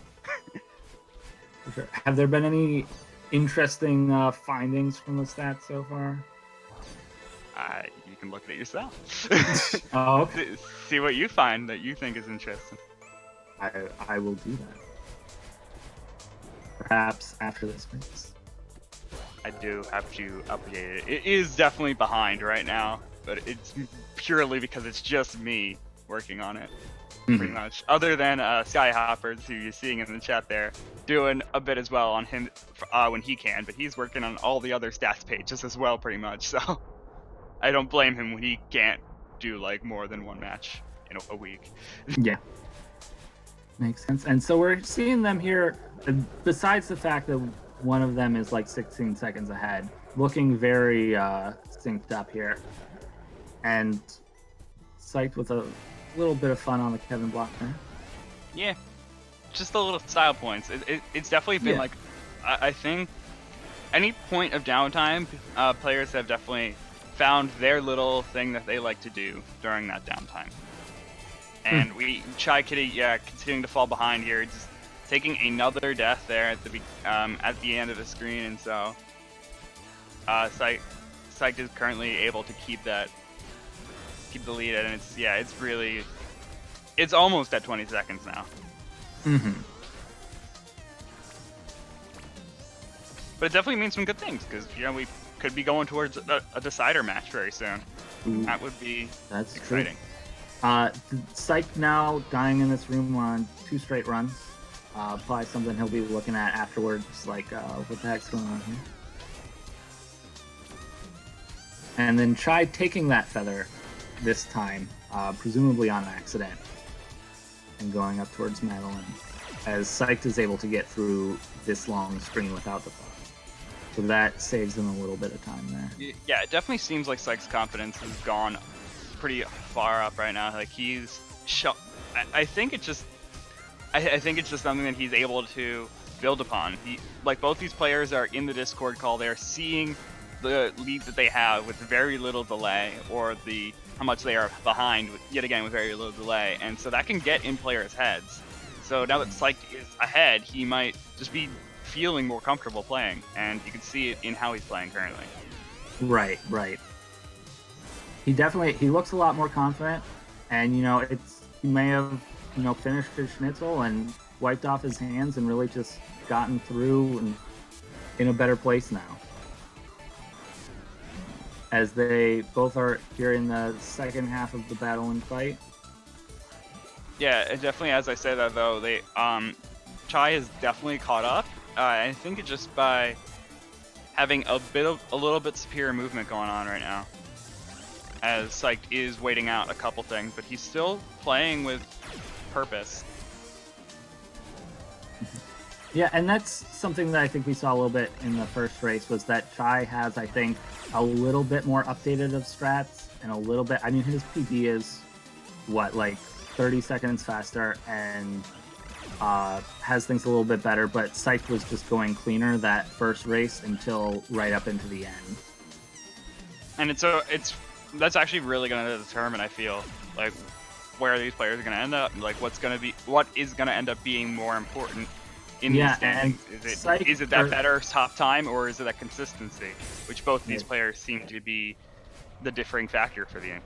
Sure. Have there been any interesting findings from the stats so far? You can look at it yourself. Oh, okay. See what you find that you think is interesting. I will do that. Perhaps after this race. I do have to update it. It is definitely behind right now, but it's purely because it's just me working on it. Pretty much. Other than Skyhoppers, who you're seeing in the chat there, doing a bit as well on him when he can, but he's working on all the other stats pages as well, pretty much. So I don't blame him when he can't do like more than one match in a week. Yeah, makes sense. And so we're seeing them here. Besides the fact that one of them is like 16 seconds ahead, looking very synced up here, and psyched with a little bit of fun on the Kevin block there. Yeah, just the little style points. It's definitely been like, I think any point of downtime, players have definitely found their little thing that they like to do during that downtime. And Chaikitty, continuing to fall behind here, just taking another death there at the end of the screen, and so Psych is currently able to keep the lead, and it's almost at 20 seconds now. But it definitely means some good things, because we could be going towards a decider match very soon. That would be exciting. Psych now dying in this room on 2 straight runs. Probably something he'll be looking at afterwards, like what the heck's going on here. And then Chai taking that feather this time, presumably on accident, and going up towards Madeline, as Psych is able to get through this long screen without the feather. So that saves them a little bit of time there. Yeah, it definitely seems like Psych's confidence has gone pretty far up right now. Like I think it's just something that he's able to build upon. Like both these players are in the Discord call. They're seeing the lead that they have with very little delay, or how much they are behind yet again with very little delay, and so that can get in players' heads. So now that Psych is ahead, he might just be feeling more comfortable playing, and you can see it in how he's playing currently. Right. He looks a lot more confident, and he may have finished his schnitzel and wiped off his hands and really just gotten through and in a better place now. As they both are here in the second half of the battle and fight. Yeah, definitely. As I say that though, Chai is definitely caught up. I think it's just by having a little bit superior movement going on right now. As Psych is waiting out a couple things, but he's still playing with purpose. Yeah, and that's something that I think we saw a little bit in the first race was that Chai has, I think, a little bit more updated of strats and a little bit. I mean, his PB is what, like 30 seconds faster and has things a little bit better, but Psych was just going cleaner that first race until right up into the end. And that's actually really going to determine, I feel, like where these players are going to end up, like what is going to end up being more important in these standings. Is it that better top time, or is it that consistency, which both these players seem to be the differing factor for the game.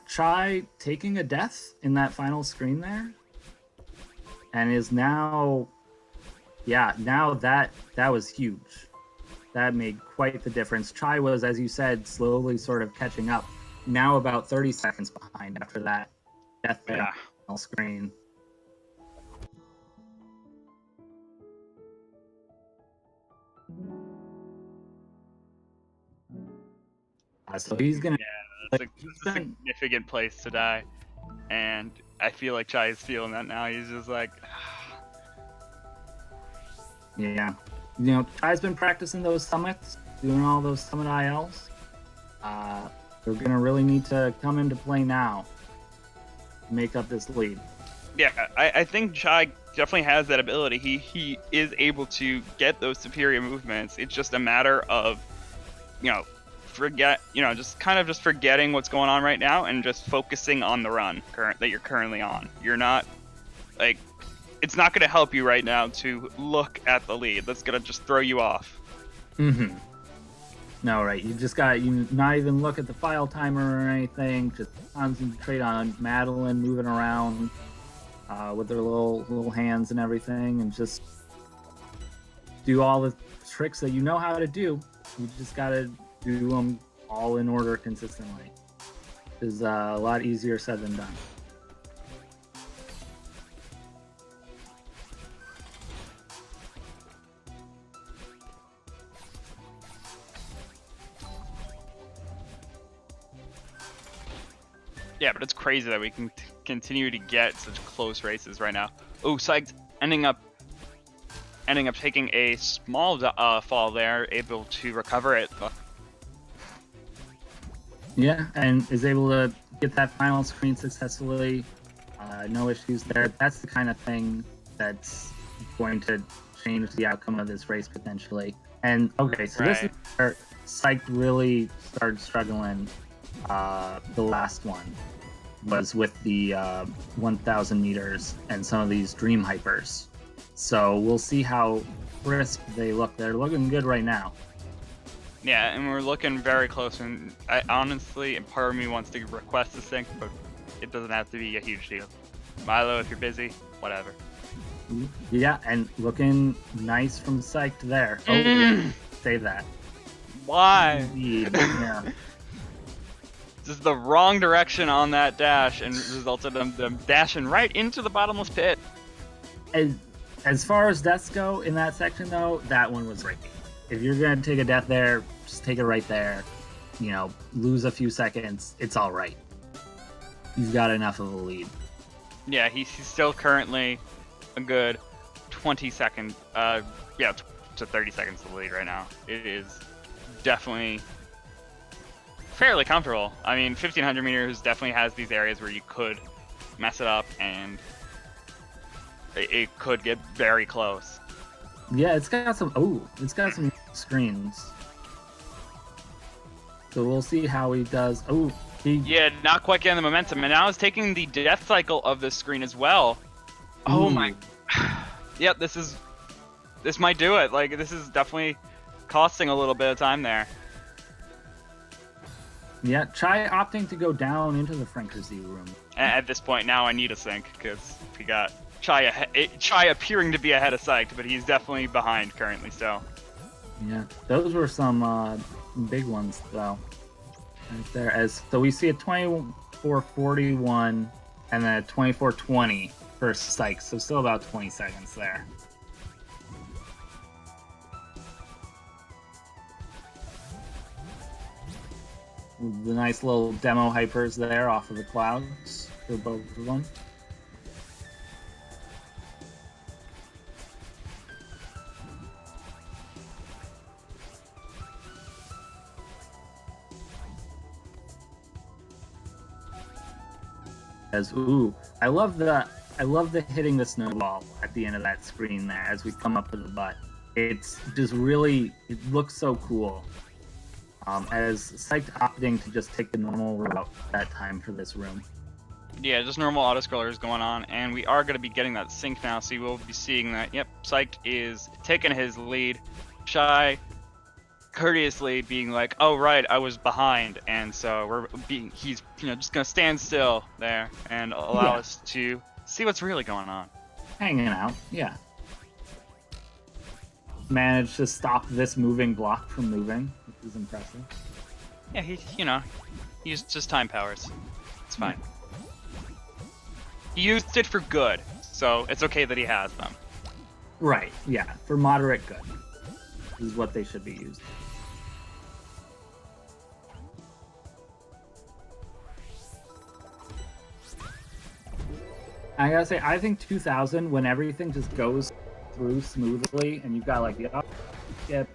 Chai taking a death in that final screen there, and is now that was huge. That made quite the difference. Chai was, as you said, slowly sort of catching up. Now about 30 seconds behind after that death there on the screen. So he's gonna. Yeah, that's a significant place to die, and I feel like Chai is feeling that now. He's just like, yeah, you know, Chai's been practicing those summits, doing all those summit ILs. They're gonna really need to come into play now, make up this lead. Yeah, I think Chai definitely has that ability. He is able to get those superior movements. It's just a matter of, just forgetting what's going on right now and just focusing on the run that you're currently on. You're not, like, it's not going to help you right now to look at the lead. That's going to just throw you off. Mm-hmm. No, right. You just got you not even look at the file timer or anything. Just concentrate on Madeline moving around with her little hands and everything, and just do all the tricks that you know how to do. You just got to do them all in order consistently. Is a lot easier said than done. Yeah, but it's crazy that we can continue to get such close races right now. Oh, Psyched ending up taking a small fall there, able to recover it. Yeah, and is able to get that final screen successfully. No issues there. That's the kind of thing that's going to change the outcome of this race potentially. And okay, so this is where Psyched really started struggling. The last one was with the 1,000 meters and some of these dream hypers. So we'll see how crisp they look. They're looking good right now. Yeah, and we're looking very close. And I honestly, part of me wants to request a sync, but it doesn't have to be a huge deal. Milo, if you're busy, whatever. Yeah, and looking nice from Psyched there. Oh, say that. Why? Indeed. Yeah. Just the wrong direction on that dash, and resulted in them dashing right into the bottomless pit. As far as deaths go in that section, though, that one was risky. If you're going to take a death there, just take it right there. You know, lose a few seconds. It's all right. He's got enough of a lead. Yeah, he's still currently a good 20 seconds, to 30 seconds to the lead right now. It is definitely fairly comfortable. I mean, 1,500 meters definitely has these areas where you could mess it up, and it could get very close. Yeah, it's got some screens. So we'll see how he does. Yeah, not quite getting the momentum, and now he's taking the death cycle of this screen as well. Oh my. Yep, this might do it. Like, this is definitely costing a little bit of time there. Yeah, Chai opting to go down into the Franchisee room. At this point now, I need a sync, because we got Chai appearing to be ahead of Psyched, but he's definitely behind currently still. Yeah, those were some big ones, though. Right there. So we see a 24:41 and then a 24:20 for Psyched, so still about 20 seconds there. The nice little demo hypers there off of the clouds for both of them. As I love the hitting the snowball at the end of that screen there as we come up to the butt. It's just really, it looks so cool. As Psyched opting to just take the normal route that time for this room. Yeah, just normal auto-scrollers going on, and we are going to be getting that sync now, so you will be seeing that, yep, Psyched is taking his lead. Chai courteously being like, oh right, I was behind, and so he's just going to stand still there and allow us to see what's really going on. Hanging out, yeah. Managed to stop this moving block from moving, which is impressive. Yeah, he used his time powers. It's fine. Yeah. He used it for good, so it's okay that he has them. Right, yeah, for moderate good. This is what they should be used. I gotta say, I think 2000, when everything just goes through smoothly, and you've got like the up skip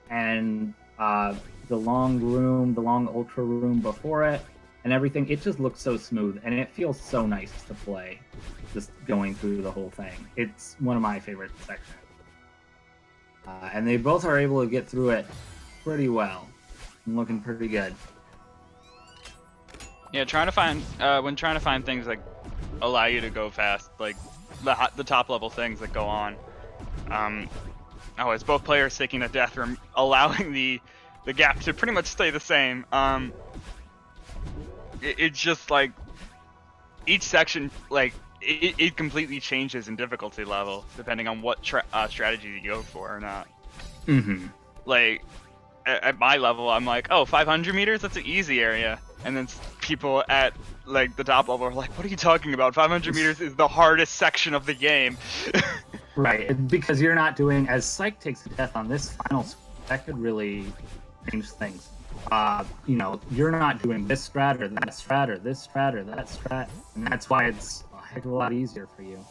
and the long room, the long ultra room before it, and everything, it just looks so smooth, and it feels so nice to play, just going through the whole thing. It's one of my favorite sections. And they both are able to get through it pretty well. I'm looking pretty good. Yeah, trying to find things like allow you to go fast, like the top level things that go on. It's both players taking a death room, allowing the gap to pretty much stay the same. It's just like each section, like it completely changes in difficulty level depending on what strategy you go for or not. Mm-hmm. Like at my level, I'm like, oh, 500 meters, that's an easy area, and then people at like the top level are like, what are you talking about? 500 meters is the hardest section of the game. Right, because you're not doing, as Psych takes a death on this final, that could really change things. You're not doing this strat or that strat or this strat or that strat, and that's why it's a heck of a lot easier for you.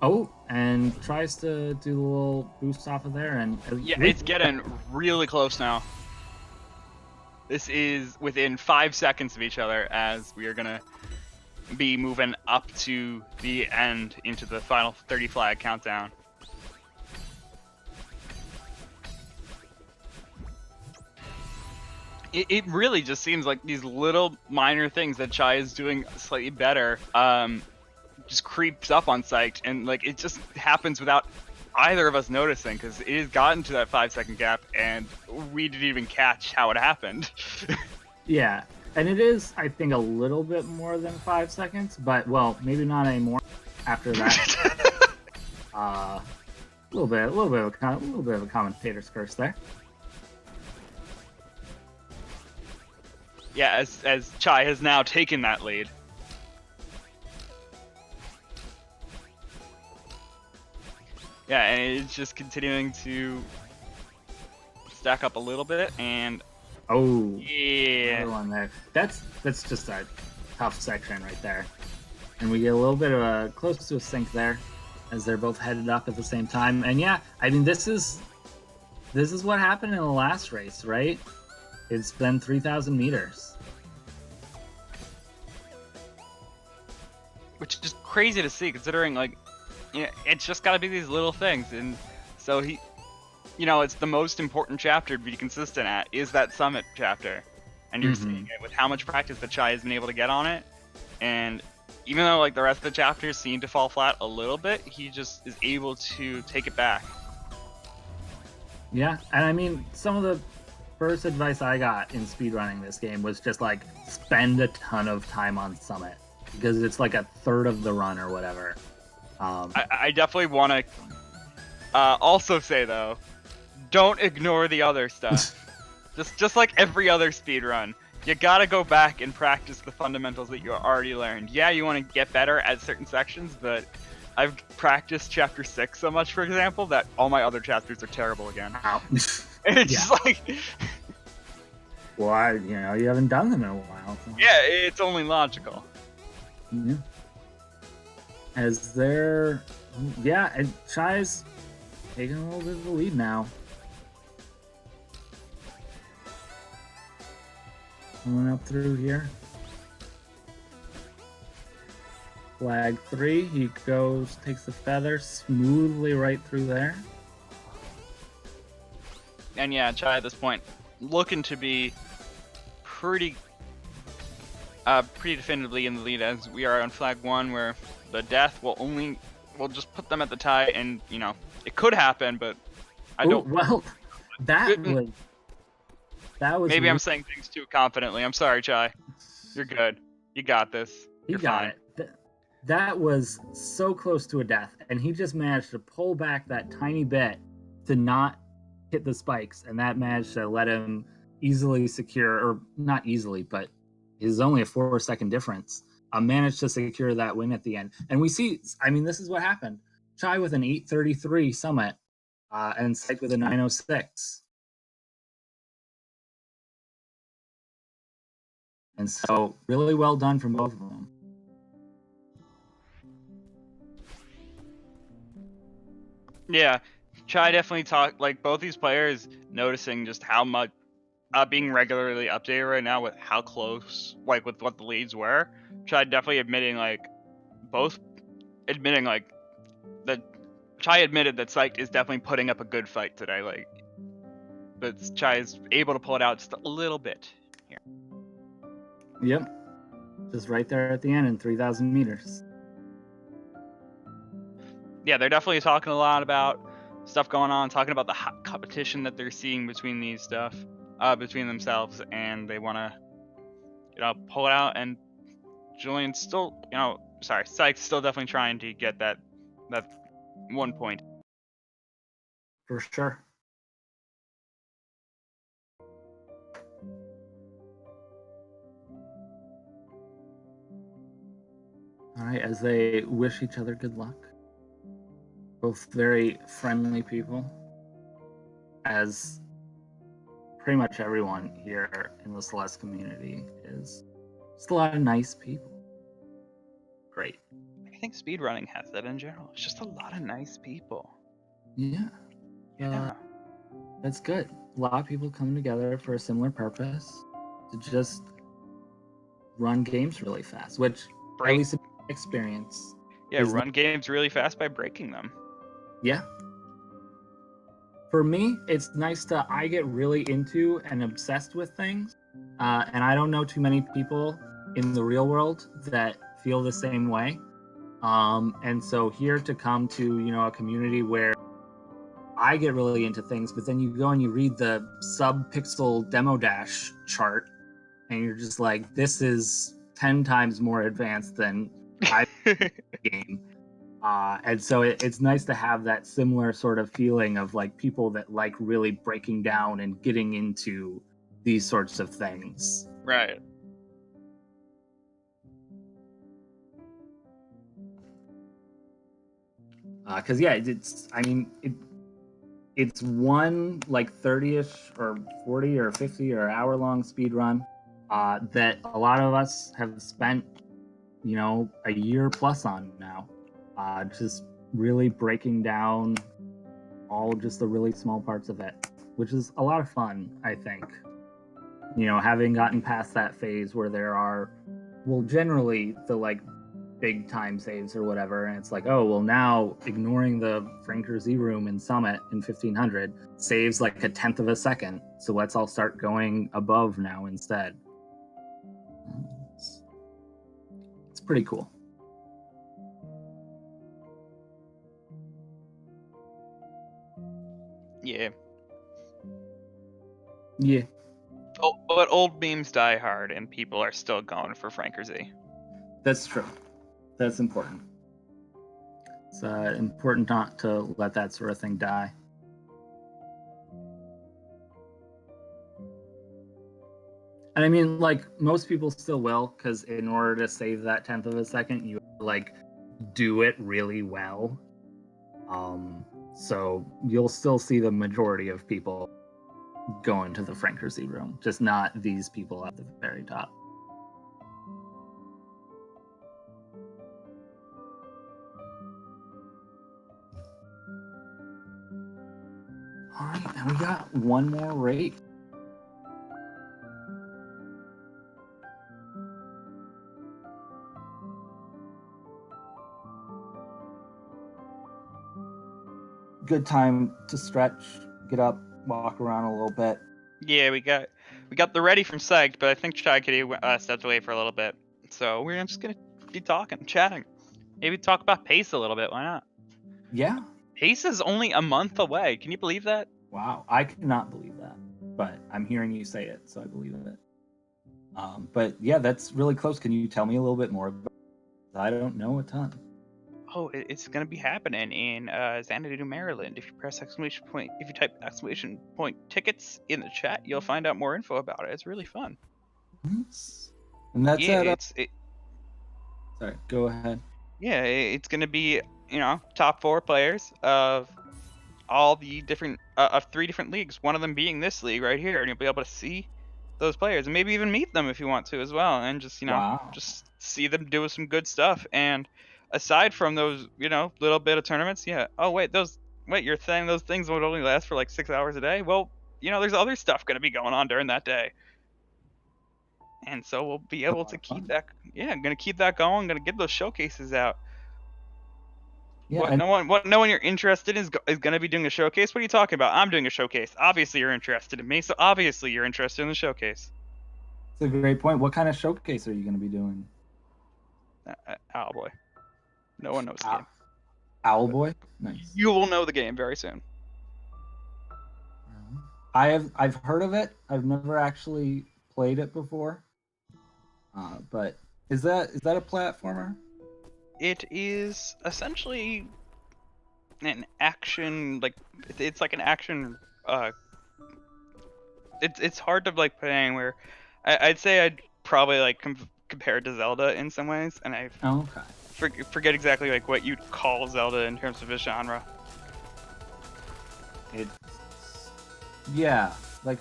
Oh, and tries to do the little boost off of there, and yeah, it's getting really close now. This is within 5 seconds of each other as we are gonna be moving up to the end into the final 30 flag countdown. It really just seems like these little minor things that Chai is doing slightly better just creeps up on Psyched, and like it just happens without either of us noticing, because it has gotten to that 5 second gap and we didn't even catch how it happened. Yeah, and it is, I think, a little bit more than 5 seconds, but well, maybe not anymore after that. A little bit of a commentator's curse there. Yeah, as Chai has now taken that lead. Yeah, and it's just continuing to stack up a little bit, and oh, yeah, another one there. That's just a tough section right there, and we get a little bit of a close to a sync there, as they're both headed up at the same time. And yeah, I mean, this is what happened in the last race, right? It's been 3,000 meters. Which is just crazy to see, considering, like, yeah, it's just gotta be these little things. And so it's the most important chapter to be consistent at, is that summit chapter. And you're seeing it with how much practice that Chai has been able to get on it. And even though, like, the rest of the chapters seem to fall flat a little bit, he just is able to take it back. Yeah, and I mean, some of the first advice I got in speedrunning this game was just like spend a ton of time on summit, because it's like a third of the run or whatever. I definitely want to also say, though, don't ignore the other stuff. just like every other speedrun, you gotta go back and practice the fundamentals that you already learned. Yeah, you want to get better at certain sections, but I've practiced chapter 6 so much, for example, that all my other chapters are terrible again. And it's just like... Well, you haven't done them in a while. So. Yeah, it's only logical. Yeah. As they're... Yeah, and Chai's taking a little bit of the lead now. Coming up through here. flag 3. He goes, takes the feather smoothly right through there. And yeah, Chai at this point looking to be pretty definitively in the lead, as we are on flag 1, where the death will just put them at the tie, and you know it could happen, but I don't. Well, that was maybe I'm saying things too confidently. I'm sorry, Chai. You're good. You got this. You're fine. It. That was so close to a death, and he just managed to pull back that tiny bit to not hit the spikes, and that managed to let him easily secure, or not easily, but is only a 4-second difference. Managed to secure that win at the end. And we see, I mean, this is what happened. Chai with an 8:33 summit, and Psych with a 9:06. And so, really well done from both of them. Yeah, Chai definitely talked, like, both these players noticing just how much, being regularly updated right now with how close, like, with what the leads were. Chai definitely admitting, like, that Chai admitted that Psych is definitely putting up a good fight today, like, but Chai is able to pull it out just a little bit here. Yep. Just right there at the end in 3,000 meters. Yeah, they're definitely talking a lot about stuff going on, talking about the hot competition that they're seeing between between themselves, and they want to, pull it out. And Julian's still, Sykes still definitely trying to get that 1 point. For sure. All right, as they wish each other good luck. Both very friendly people, as pretty much everyone here in the Celeste community is just a lot of nice people. Great. I think speedrunning has that in general. It's just a lot of nice people. Yeah. That's good. A lot of people come together for a similar purpose, to just run games really fast, which at least in my experience. Yeah, run games really fast by breaking them. Yeah. For me, it's nice I get really into and obsessed with things, and I don't know too many people in the real world that feel the same way. And so here to come to, a community where I get really into things, but then you go and you read the sub-pixel demo dash chart, and you're just like, this is 10 times more advanced than I've game. And so it's nice to have that similar sort of feeling of like people that like really breaking down and getting into these sorts of things. Right. Because it's one like 30-ish or 40 or 50 or hour long speed run that a lot of us have spent, a year plus on now. Just really breaking down all just the really small parts of it, which is a lot of fun, I think. Having gotten past that phase where there are, generally the like big time saves or whatever, and it's like, oh, well, now ignoring the Franker Z room in Summit in 1500 saves like 1/10 of a second, so let's all start going above now instead. It's pretty cool. Yeah. Yeah. Oh, but old memes die hard, and people are still going for Franker Z. That's true. That's important. It's important not to let that sort of thing die. And I mean, like, most people still will, because in order to save that 1/10 of a second, you like do it really well. So you'll still see the majority of people going to the Franker Z room, just not these people at the very top. All right, and we got one more rate. good time to stretch, get up, walk around a little bit. Yeah, we got the ready from Psyched, but I think Chaikitty stepped away for a little bit. So we're just gonna be talking, chatting. Maybe talk about Pace a little bit. Why not? Yeah. Pace is only a month away. Can you believe that? Wow, I cannot believe that, but I'm hearing you say it, so I believe it. But yeah, that's really close. Can you tell me a little bit more about it? I don't know a ton. Oh, it's gonna be happening in Xanadu, Maryland. If you press exclamation point, if you type exclamation point tickets in the chat, you'll find out more info about it. It's really fun. And that's yeah, Sorry, go ahead. Yeah, it's gonna be top 4 players of all the different of 3 different leagues. One of them being this league right here, and you'll be able to see those players and maybe even meet them if you want to as well, and just Wow. just see them do some good stuff. And aside from those little bit of tournaments, you're saying those things would only last for like 6 hours a day? Well, there's other stuff going to be going on during that day, and so we'll be able to keep that. I'm gonna keep that going. Gonna get those showcases out. Yeah, what no one you're interested in is going to be doing a showcase? What are you talking about? I'm doing a showcase. Obviously you're interested in me, so obviously you're interested in the showcase. It's a great point. What kind of showcase are you going to be doing? Owlboy. No one knows the game. Owlboy? Nice. You will know the game very soon. I've heard of it. I've never actually played it before. But is that a platformer? It is essentially an action, it's like an action. It's hard to put anywhere. I'd say I'd probably compare it to Zelda in some ways, and I forget exactly what you'd call Zelda in terms of a genre. It's like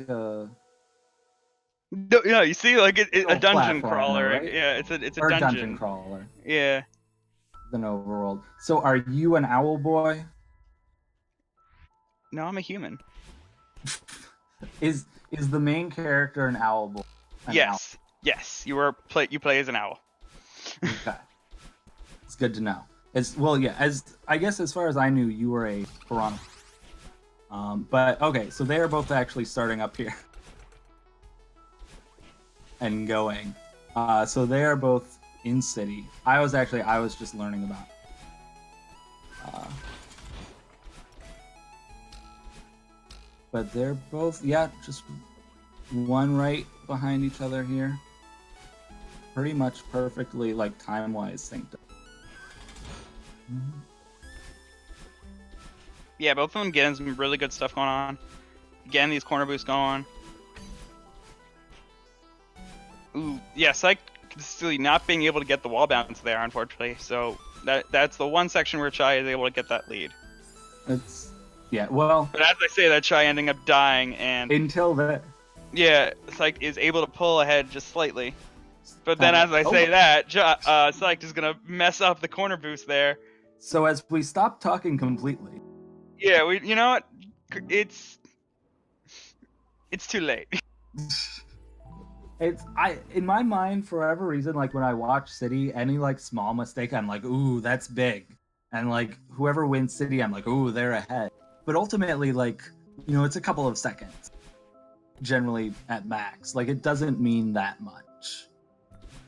a. No, you see, a dungeon crawler. Right? Yeah, it's a dungeon crawler. Yeah. An overworld. So, are you an owl boy? No, I'm a human. Is the main character an owl boy? Yes. Yes, you play as an owl. Okay. It's good to know. As far as I knew, you were a piranha. But okay, so they are both actually starting up here. And going. So they are both in city. I was just learning about. But they're both, just one right behind each other here. Pretty much perfectly, time-wise synced up. Yeah, both of them getting some really good stuff going on. Getting these corner boosts going. Ooh, yeah, Psych still not being able to get the wall bounce there, unfortunately. So that's the one section where Chai is able to get that lead. But as I say that, Chai ending up dying, and until that. Yeah, Psych is able to pull ahead just slightly. But then as I say that, Psych is gonna mess up the corner boost there. So as we stop talking completely. Yeah, you know what? It's too late. In my mind, for whatever reason, when I watch City, any small mistake, I'm like, ooh, that's big. And whoever wins City, I'm like, ooh, they're ahead. But ultimately, it's a couple of seconds. Generally at max. It doesn't mean that much.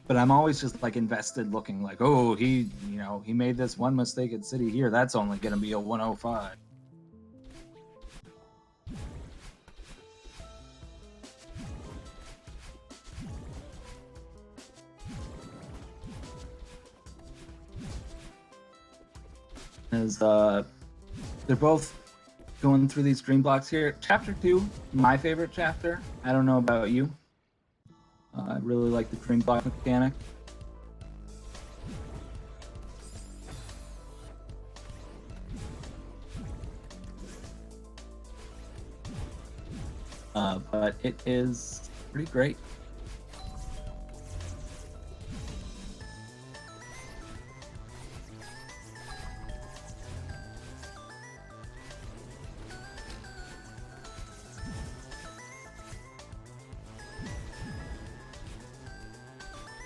But I'm always just invested looking oh, he made this one mistake at City here. That's only gonna be a 105. They're both going through these dream blocks here. Chapter 2, my favorite chapter. I don't know about you. I really like the dream block mechanic. But it is pretty great.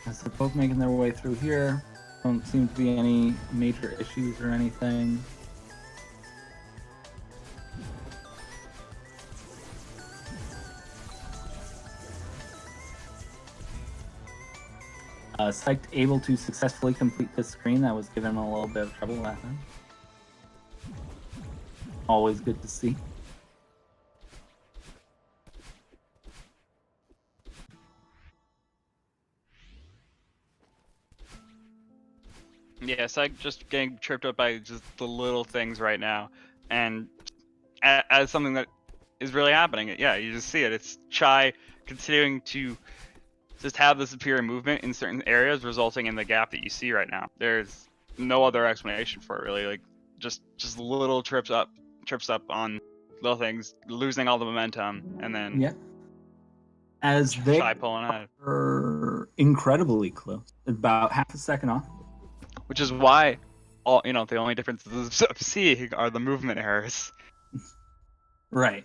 As they're both making their way through here, don't seem to be any major issues or anything. Psyched able to successfully complete this screen. That was giving him a little bit of trouble last time. Always good to see. Yeah, Psych just getting tripped up by just the little things right now, and as something that is really happening, yeah, you just see it. It's Chai continuing to just have the superior movement in certain areas, resulting in the gap that you see right now. There's no other explanation for it, really. Like just little trips up on little things, losing all the momentum, and then yeah, as they Chai pulling ahead, are incredibly close, about half a second off. which is why the only differences of seeing are the movement errors. Right.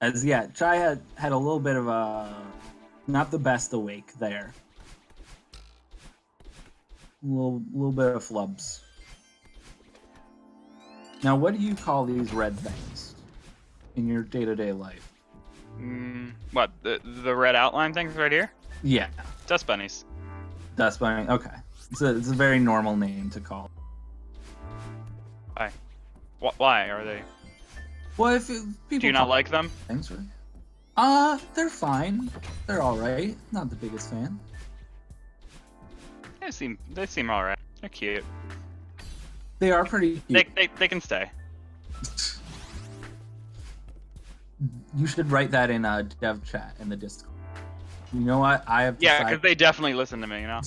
As yeah, Chai had a little bit of a not the best awake there. A little bit of flubs. Now, what do you call these red things in your day-to-day life? What, the red outline things right here? Yeah. Dust bunnies. Dust bunny. Okay. It's a very normal name to call. Why? Why are they? Well, if people do you not like them? Things, right? They're fine. They're all right. Not the biggest fan. They seem all right. They're cute. They are pretty cute. They can stay. You should write that in dev chat in the Discord. You know what? I have decided... Yeah, because they definitely listen to me, you know?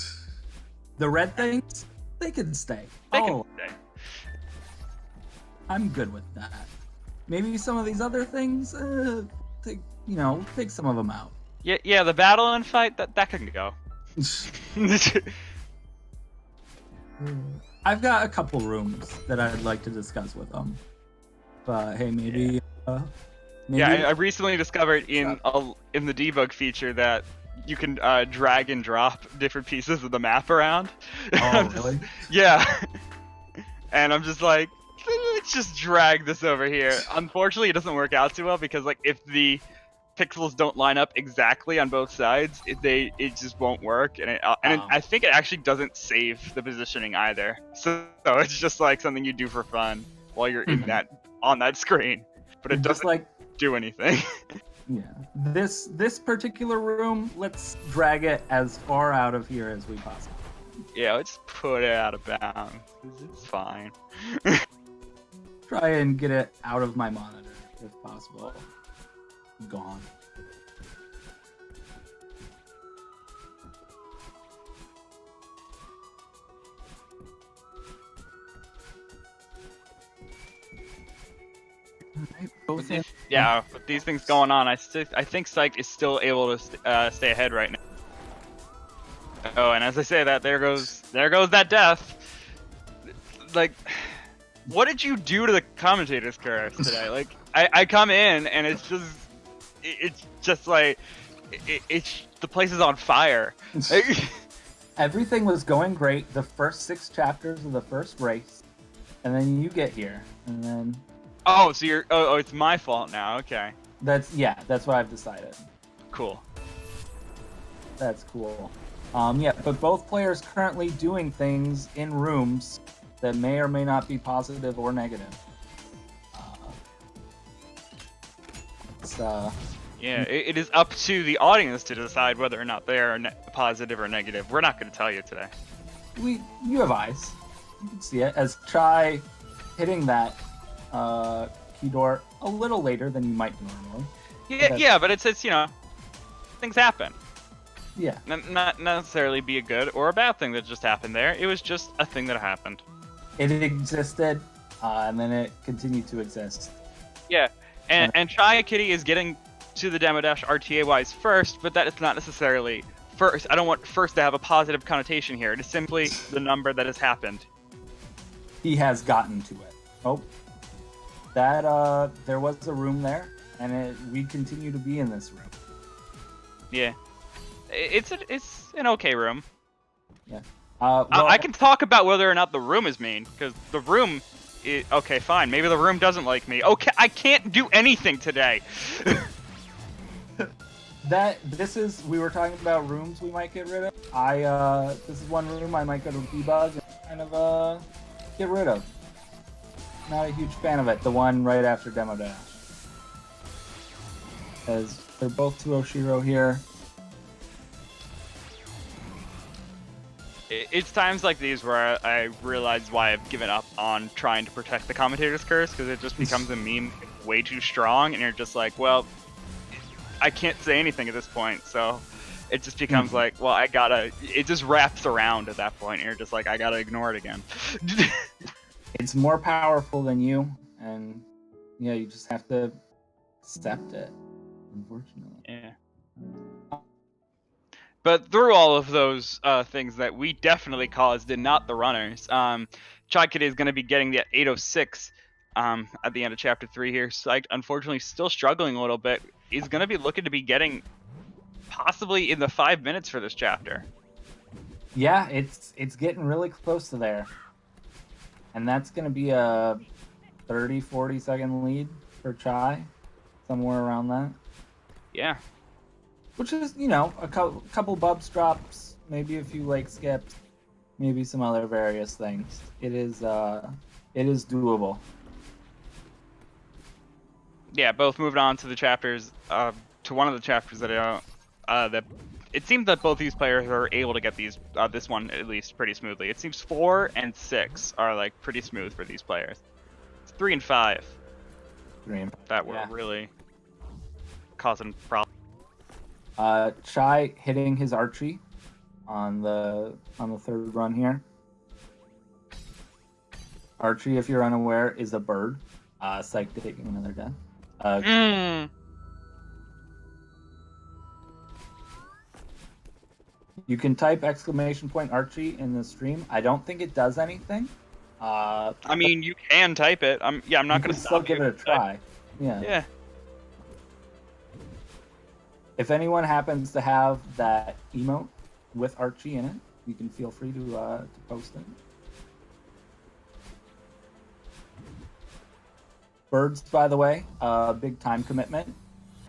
The red things, they can stay. They can stay. I'm good with that. Maybe some of these other things, take some of them out. Yeah, the battle and fight, that can go. I've got a couple rooms that I'd like to discuss with them. But hey, maybe... Yeah, I recently discovered in the debug feature that you can drag and drop different pieces of the map around. Oh, really? Yeah. And I'm just like, let's just drag this over here. Unfortunately, it doesn't work out too well because like if the pixels don't line up exactly on both sides, it just won't work. And I think it actually doesn't save the positioning either. So it's just like something you do for fun while you're in on that screen, but it doesn't do anything. Yeah, this particular room, let's drag it as far out of here as we possibly can. Yeah, let's put it out of bounds. It's fine. Try and get it out of my monitor if possible. Gone. Yeah, with these things going on, I think Psych is still able to stay ahead right now. Oh, and as I say that, there goes that death. Like, what did you do to the commentators curse today? Like, I come in and it's just like the place is on fire. Everything was going great the first 6 chapters of the first race, and then you get here, and then. Oh, so you're. Oh, it's my fault now. Okay. That's what I've decided. Cool. That's cool. Yeah, but both players currently doing things in rooms that may or may not be positive or negative. Yeah, it is up to the audience to decide whether or not they are positive or negative. We're not going to tell you today. You have eyes. You can see it as Chai hitting that key door a little later than you might normally. Yeah, but it's things happen. Yeah. Not necessarily be a good or a bad thing that just happened there. It was just a thing that happened. It existed, and then it continued to exist. Yeah, and Chaikitty is getting to the Demo Dash RTA-wise first, but that is not necessarily first. I don't want first to have a positive connotation here. It is simply the number that has happened. He has gotten to it. Oh. That, there was a room there, and we continue to be in this room. Yeah. It's an okay room. Yeah. Well, I can talk about whether or not the room is mean, because the room is... Okay, fine. Maybe the room doesn't like me. Okay, I can't do anything today. We were talking about rooms we might get rid of. This is one room I might go to debug and kind of get rid of. Not a huge fan of it. The one right after Demo Dash. As they're both 2 Oshiro here. It's times like these where I realize why I've given up on trying to protect the Commentators curse, because it just becomes a meme way too strong, and you're just like, well, I can't say anything at this point, so it just becomes like, well, it just wraps around at that point, and you're just like, I gotta ignore it again. It's more powerful than you, and yeah, you just have to accept it, unfortunately. Yeah. But through all of those things that we definitely caused and not the runners, Chaikitty is going to be getting the 806 at the end of Chapter 3 here. Psyched, unfortunately, still struggling a little bit. He's going to be looking to be getting possibly in the 5 minutes for this chapter. Yeah, it's getting really close to there. And that's going to be a 30, 40 second lead for Chai, somewhere around that. Yeah. Which is, you know, a couple bubs drops, maybe a few lake skips, maybe some other various things. It is doable. Yeah, both moved on to the chapters, to one of the chapters that it seems that both these players are able to get these, this one at least, pretty smoothly. It seems 4 and 6 are like pretty smooth for these players. It's 3 and 5 that were really causing problems. Chai hitting his Archie on the third run here. Archie, if you're unaware, is a bird. Psyched to taking another death. You can type !Archie in the stream. I don't think it does anything. I mean, you can type it. I'm not going to still give it a try. Yeah. If anyone happens to have that emote with Archie in it, you can feel free to post it. Birds, by the way, big time commitment.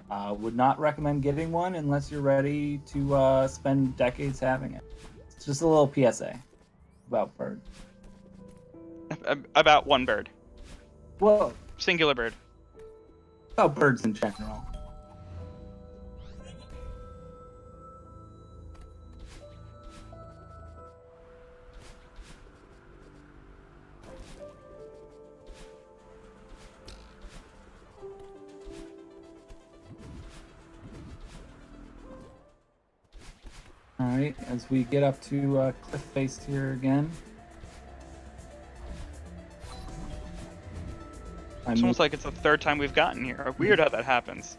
Would not recommend getting one unless you're ready to spend decades having it. It's just a little PSA about birds. About one bird. Well, singular bird. About birds in general. Alright, as we get up to cliff face here again. It's almost like it's the third time we've gotten here. Weird how that happens.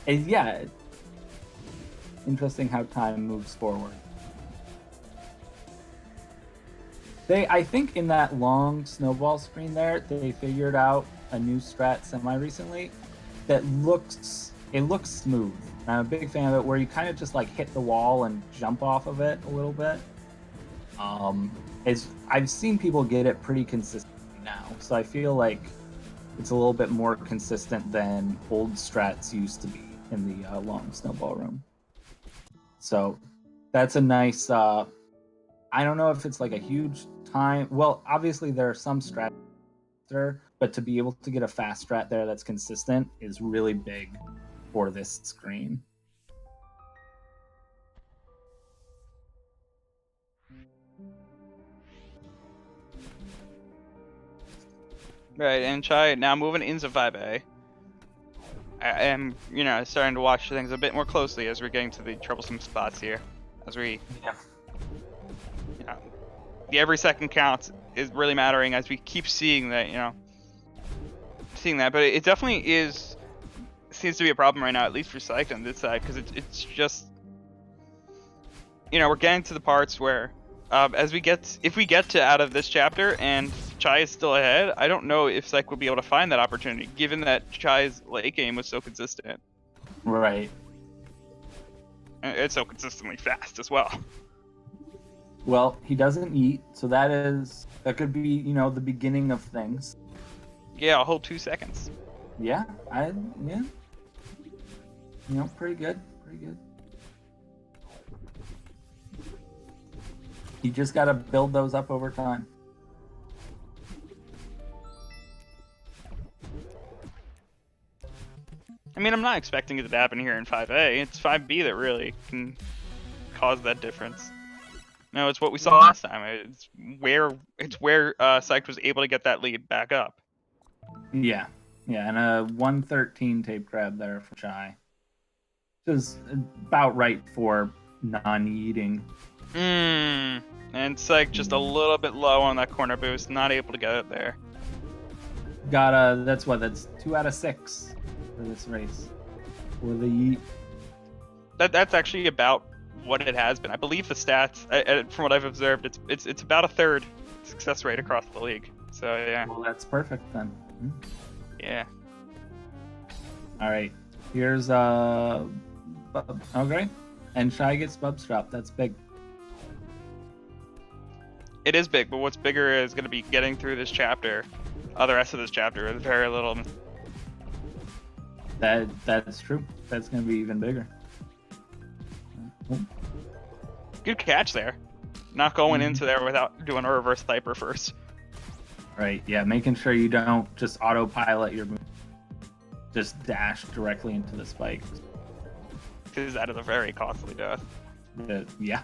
Yeah. Interesting how time moves forward. I think in that long snowball screen there, they figured out a new strat semi-recently that looks smooth. I'm a big fan of it, where you kind of just like hit the wall and jump off of it a little bit. I've seen people get it pretty consistently now, so I feel like it's a little bit more consistent than old strats used to be in the long snowball room. So that's a nice. I don't know if it's like a huge time. Well, obviously there are some strats there, but to be able to get a fast strat there that's consistent is really big for this screen. Right, and Chai now moving into 5A. I am, starting to watch things a bit more closely as we're getting to the troublesome spots here. As we, the every second counts is really mattering as we keep seeing that, But it definitely seems to be a problem right now, at least for Psych on this side, because it's just, we're getting to the parts where, if we get to out of this chapter and Chai is still ahead, I don't know if Psych will be able to find that opportunity, given that Chai's late game was so consistent. Right. And it's so consistently fast as well. Well, he doesn't eat, so that could be, the beginning of things. Yeah, a whole 2 seconds. Yeah, You know, pretty good. Pretty good. You just got to build those up over time. I mean, I'm not expecting it to happen here in 5A. It's 5B that really can cause that difference. No, it's what we saw last time. It's where Psych was able to get that lead back up. Yeah, yeah, and a 113 tape grab there for Chai. Which is about right for non-eating. And Psych just a little bit low on that corner boost, not able to get it there. That's 2 out of 6 for this race. For the Yeet. That's actually about what it has been. I believe the stats, from what I've observed, it's about a third success rate across the league. So yeah. Well, that's perfect then. Yeah. All right. Here's okay, and Shy gets Bubs drop. That's big. It is big, but what's bigger is going to be getting through this chapter. The rest of this chapter with very little. That's true. That's going to be even bigger. Good catch there. Not going into there without doing a reverse sniper first. Right, yeah, making sure you don't just autopilot your move. Just dash directly into the spikes. Because that is a very costly death. Yeah.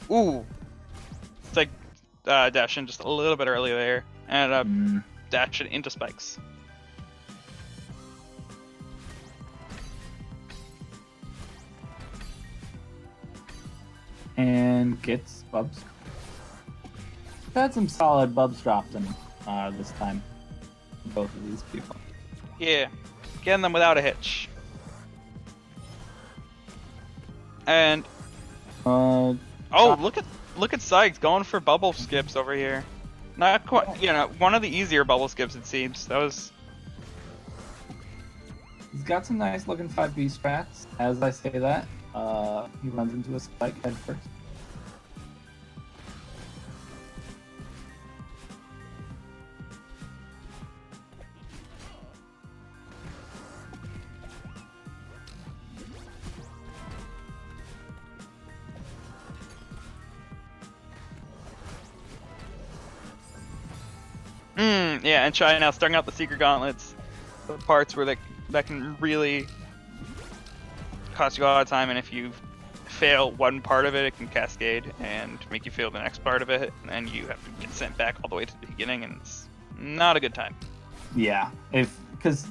Ooh. It's like dashing just a little bit early there. And dashing into spikes. And gets Bubs. Had some solid Bubs dropped in this time. Both of these people. Yeah. Getting them without a hitch. And oh, look at Sykes going for bubble skips over here. Not quite, one of the easier bubble skips it seems. That was. He's got some nice looking 5B strats. As I say that, he runs into a spike head first. Yeah, and Chai now starting out the secret gauntlets, the parts where that can really cost you a lot of time, and if you fail one part of it, it can cascade and make you fail the next part of it, and you have to get sent back all the way to the beginning, and it's not a good time. Yeah, because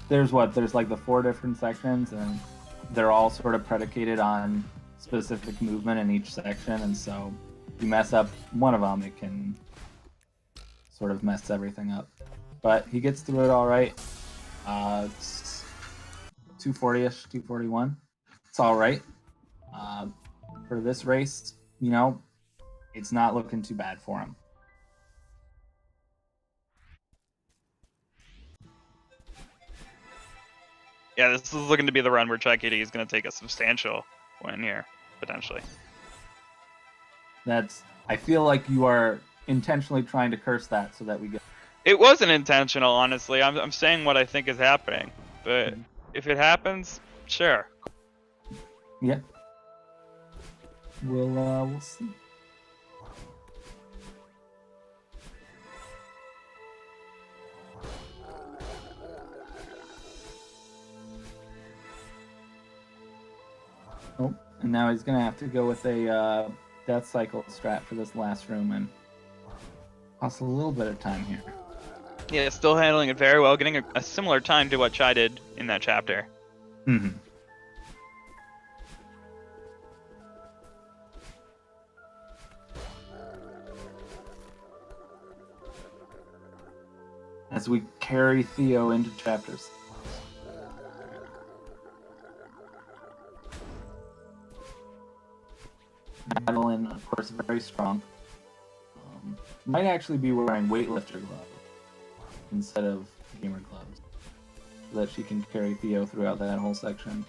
there's like the 4 different sections, and they're all sort of predicated on specific movement in each section, and so if you mess up one of them, it can sort of mess everything up. But he gets through it all right. It's 240-ish, 241. It's all right. For this race, it's not looking too bad for him. Yeah, this is looking to be the run where Chaikitty is going to take a substantial win here, potentially. I feel like you are intentionally trying to curse that so that we get. It wasn't intentional, honestly. I'm saying what I think is happening, but if it happens, sure. Yeah. We'll see. Oh, and now he's gonna have to go with a death cycle strat for this last room and cost a little bit of time here. Yeah, still handling it very well, getting a similar time to what Chai did in that chapter. Mm-hmm. As we carry Theo into chapters. Madeline, of course, very strong. Might actually be wearing weightlifter gloves instead of gamer gloves, so that she can carry Theo throughout that whole section.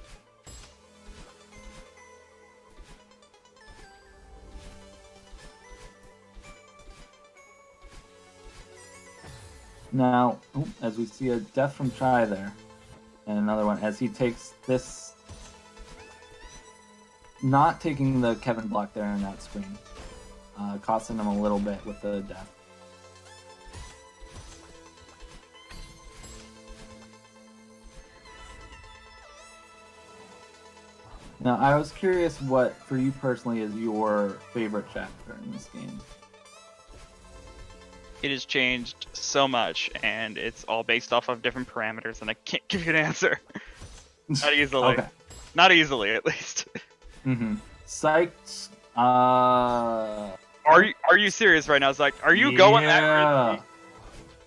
Now, as we see a death from Chai there, and another one as he takes this, not taking the Kevin block there in that screen, costing him a little bit with the death. Now, I was curious what, for you personally, is your favorite chapter in this game? It has changed so much, and it's all based off of different parameters, and I can't give you an answer. Not easily. Okay. Not easily, at least. Mm-hmm. Psyched. Are you serious right now, Psyched? Are you going that risky?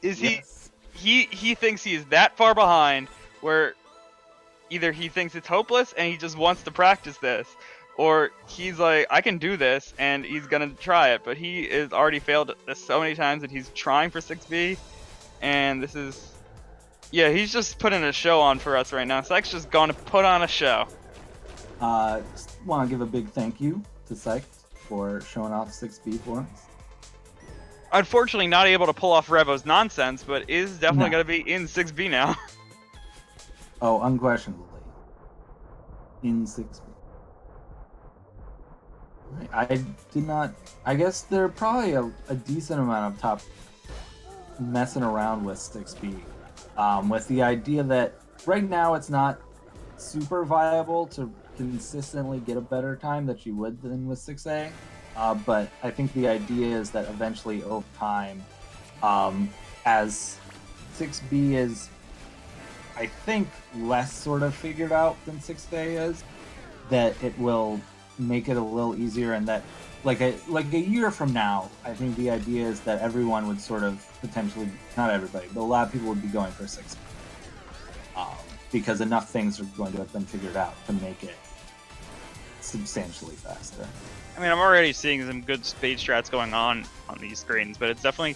Is yes. he thinks he is that far behind where either he thinks it's hopeless and he just wants to practice this, or he's like, I can do this, and he's gonna try it, but he has already failed this so many times that he's trying for 6B, and this is, yeah, he's just putting a show on for us right now. Psych's just going to put on a show. Just want to give a big thank you to Psych for showing off 6B for us. Unfortunately, not able to pull off Revo's nonsense, but is definitely going to be in 6B now. Oh, unquestionably. In 6B. I did not... I guess there are probably a decent amount of top messing around with 6B. With the idea that right now it's not super viable to consistently get a better time that you would than with 6A. But I think the idea is that eventually over time, as 6B is, I think, less sort of figured out than 6A is, that it will make it a little easier, and that like a year from now, I think the idea is that everyone would sort of potentially, not everybody, but a lot of people would be going for 6B. Because enough things are going to have been figured out to make it substantially faster. I mean, I'm already seeing some good speed strats going on these screens, but it's definitely,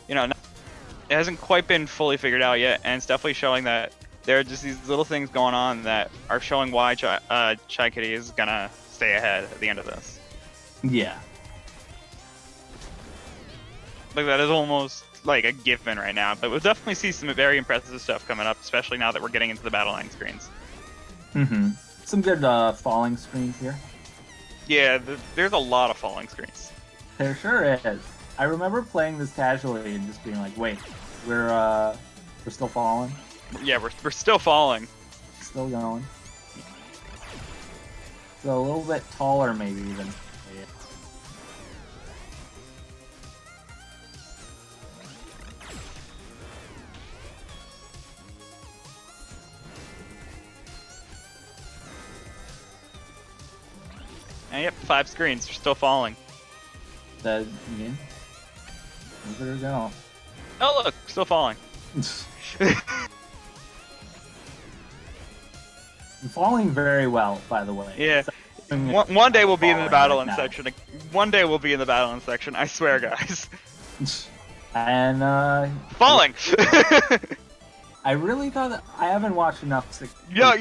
you know, it hasn't quite been fully figured out yet, and it's definitely showing that there are just these little things going on that are showing why Chaikitty is gonna stay ahead at the end of this. Yeah. Like, that is almost like a given right now, but we'll definitely see some very impressive stuff coming up, especially now that we're getting into the battle line screens. Mm-hmm. Some good falling screens here. Yeah, there's a lot of falling screens. There sure is. I remember playing this casually and just being like, wait, we're still falling? Yeah, we're still falling. Still going. So a little bit taller maybe even. And yep, 5 screens, we're still falling. Yeah. There we go. Oh look, still falling. Falling very well, by the way. Yeah. One day we'll be in the battle in section. One day we'll be in the battle in section. I swear, guys. And falling. I really thought that I haven't watched enough 6B. Yeah,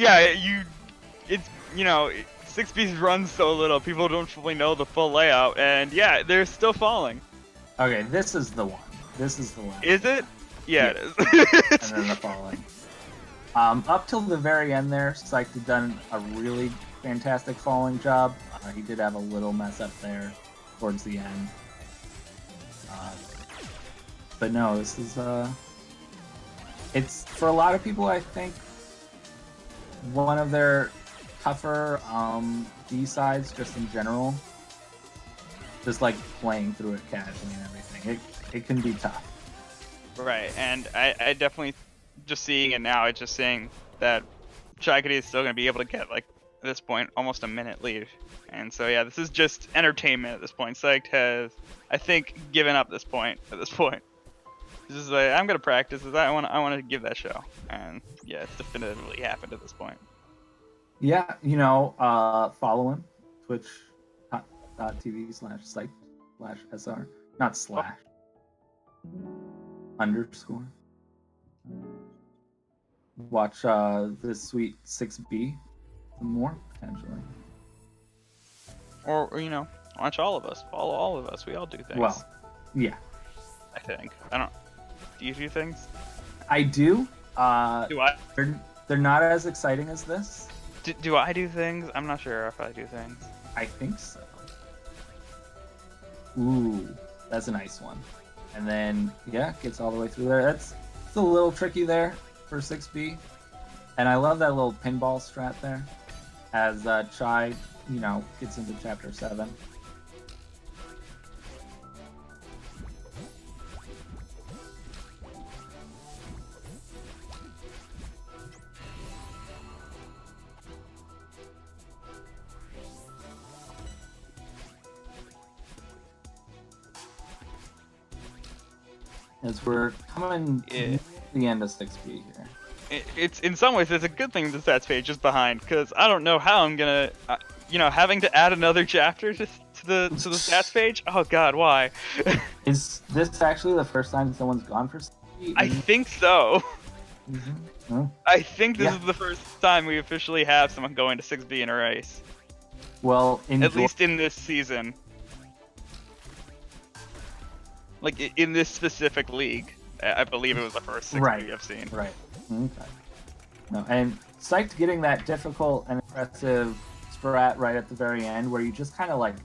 it's, you know, 6B runs so little, people don't fully know the full layout, and yeah, they're still falling. Okay, this is the one. This is the one. Is it? Yeah, it is. And then the falling. Up till the very end there, Psych had done a really fantastic falling job. He did have a little mess up there towards the end. But no, this is it's, for a lot of people, I think, one of their tougher B-sides just in general. Just like playing through it casually and everything. It can be tough. Right, and I definitely, just seeing it now, it's just saying that Chaikitty is still going to be able to get, like, at this point, almost a minute lead. And so yeah, this is just entertainment at this point. Psyched has, I think, given up this point at this point. It's just like, I'm going to practice this. I want to give that show. And yeah, it's definitively happened at this point. Yeah, you know, follow him, twitch.tv/psyched/SR. Not slash. Underscore. Watch this sweet 6B some more, potentially. Or, you know, watch all of us. Follow all of us. We all do things. Well, yeah. I think. I don't... Do you do things? I do. Do I? They're not as exciting as this. Do I do things? I'm not sure if I do things. I think so. Ooh, that's a nice one. And then, yeah, gets all the way through there. It's a little tricky there for 6B. And I love that little pinball strat there as Chai, gets into Chapter 7. As we're coming to the end of 6B here. It's in some ways it's a good thing the stats page is behind, because I don't know how I'm gonna, having to add another chapter to the stats page. Oh God, why? Is this actually the first time someone's gone for 6B? I think so. Hmm? I think this is the first time we officially have someone going to 6B in a race. Well, at least in this season. Like, in this specific league, I believe it was the first 6B I've seen. Right. Okay. No, and Psyched getting that difficult and impressive strat right at the very end, where you just kind of like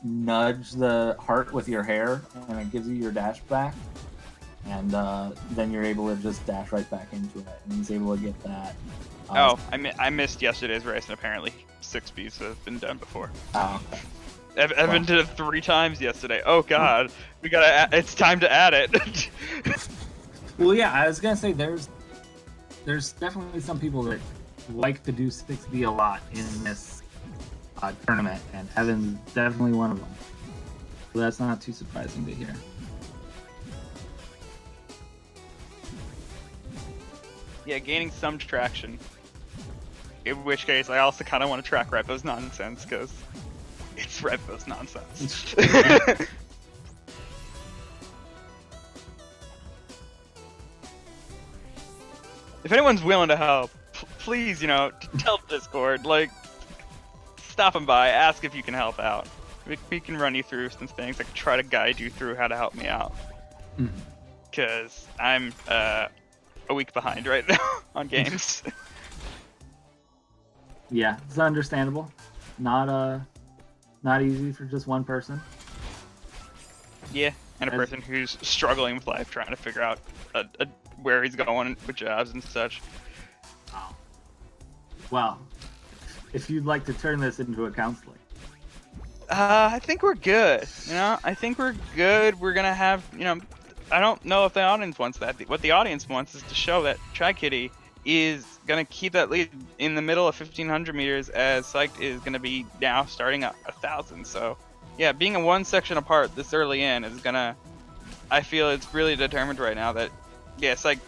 nudge the heart with your hair, and it gives you your dash back, and then you're able to just dash right back into it, and he's able to get that. I missed yesterday's race, and apparently 6Bs have been done before. Oh, okay. Evan did it 3 times yesterday. Oh God, it's time to add it. Well, yeah, I was gonna say there's definitely some people that like to do 6B a lot in this tournament, and Evan's definitely one of them. So that's not too surprising to hear. Yeah, gaining some traction. In which case, I also kind of want to track Repo's nonsense, because it's Repo's nonsense. If anyone's willing to help, please, tell Discord, like, stop them by, ask if you can help out. We can run you through some things. I can try to guide you through how to help me out. Because I'm a week behind right now on games. Yeah, it's understandable. Not easy for just one person. Yeah, and a person who's struggling with life, trying to figure out where he's going with jobs and such. Oh. Well, if you'd like to turn this into a counseling. I think we're good. I think we're good. We're gonna have, I don't know if the audience wants that. What the audience wants is to show that Chaikitty is gonna keep that lead in the middle of 1500 meters, as Psyched is gonna be now starting at 1000. So, yeah, being a one section apart this early in is gonna. I feel it's really determined right now that, yeah, Psyched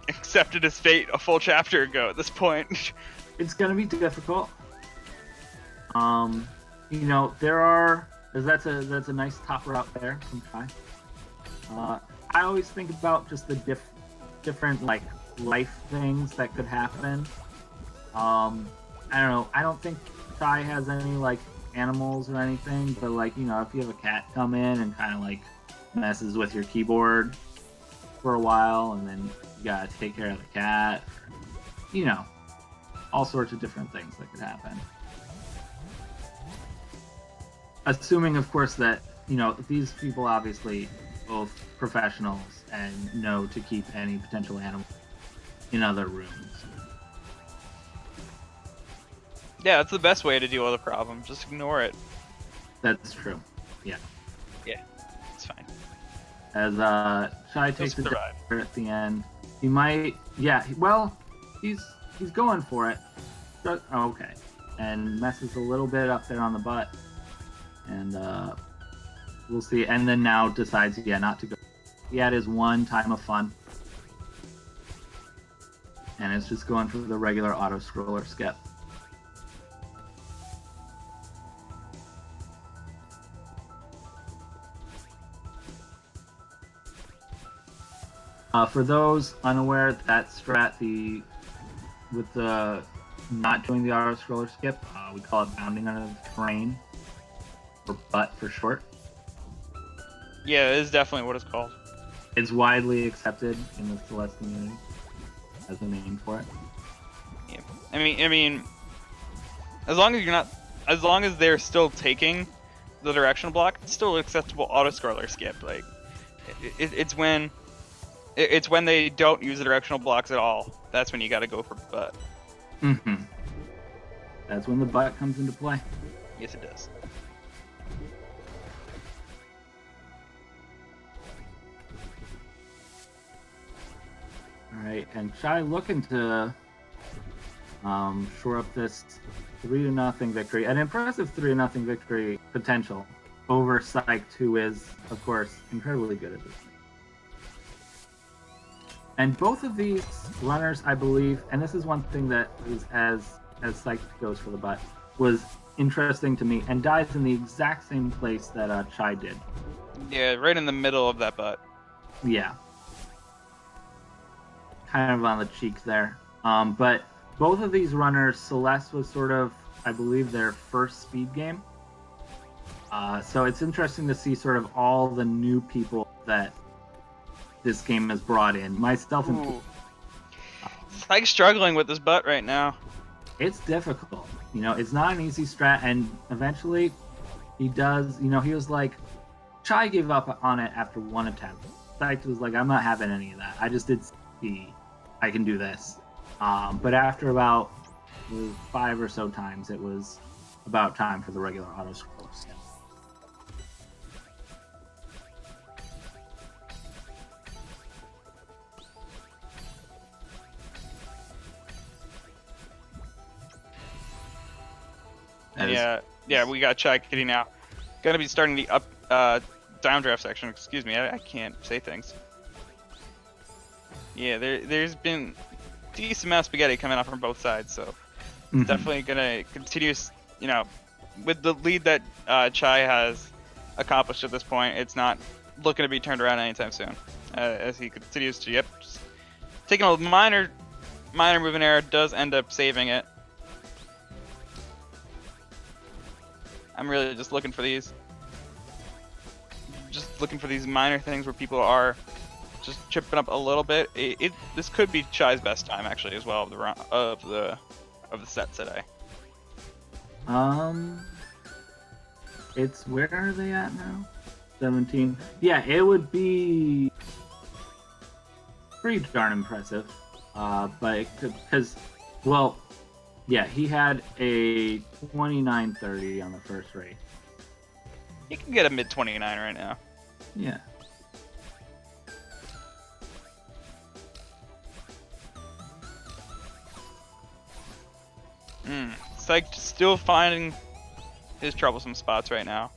accepted his fate a full chapter ago at this point. It's gonna be difficult. That's a nice top route there from Kai. I always think about just the different like life things that could happen. I don't know. I don't think Kai has any like animals or anything, but like, if you have a cat come in and kind of like messes with your keyboard for a while, and then you gotta take care of the cat, all sorts of different things that could happen. Assuming, of course, that, these people obviously both professionals and know to keep any potential animals in other rooms. Yeah, that's the best way to deal with a problem. Just ignore it. That's true. Yeah. Yeah, it's fine. As Shai takes the dagger at the end, he might. Yeah. Well, he's going for it. Okay. And messes a little bit up there on the butt, and we'll see. And then now decides, not to go. He had his one time of fun, and it's just going for the regular auto scroller skip. For those unaware, that strat, with the not doing the auto scroller skip, we call it bounding under the terrain, or butt for short. Yeah, it is definitely what it's called. It's widely accepted in the Celeste community as a name for it. Yeah. I mean, as long as they're still taking the directional block, it's still acceptable auto scroller skip. Like, it's when they don't use the directional blocks at all. That's when you got to go for butt. Mm-hmm. That's when the butt comes into play. Yes, it does. All right, and Chai looking to shore up this 3-0 victory, an impressive 3-0 victory potential over Psyched, who is, of course, incredibly good at this. And both of these runners, I believe, and this is one thing that is as Psyched goes for the butt, was interesting to me, and dies in the exact same place that Chai did. Yeah, right in the middle of that butt. Yeah. Kind of on the cheek there. But both of these runners, Celeste was sort of, I believe, their first speed game. So it's interesting to see sort of all the new people that this game has brought in. Myself and Psyche's struggling with this butt right now. It's difficult. You know, it's not an easy strat, and eventually he does, you know, he was like, Chai gave up on it after one attempt. Psyched was like, I'm not having any of that. I just did see I can do this. But after about 5 or so times, it was about time for the regular auto scroll skip. Yeah, we got Chaikitty now. Gonna be starting the downdraft section. Excuse me, I can't say things. Yeah, there's been decent amount of spaghetti coming up from both sides, so it's definitely gonna continue. You know, with the lead that Chai has accomplished at this point, it's not looking to be turned around anytime soon. As he continues to, just taking a minor movement error does end up saving it. I'm really just looking for these minor things where people are just chipping up a little bit. This could be Chai's best time actually as well of the set today. It's, where are they at now? 17. Yeah, it would be pretty darn impressive. But because, well, yeah, he had a 29:30 on the first race. He can get a mid 29 right now. Yeah. Psych still finding his troublesome spots right now.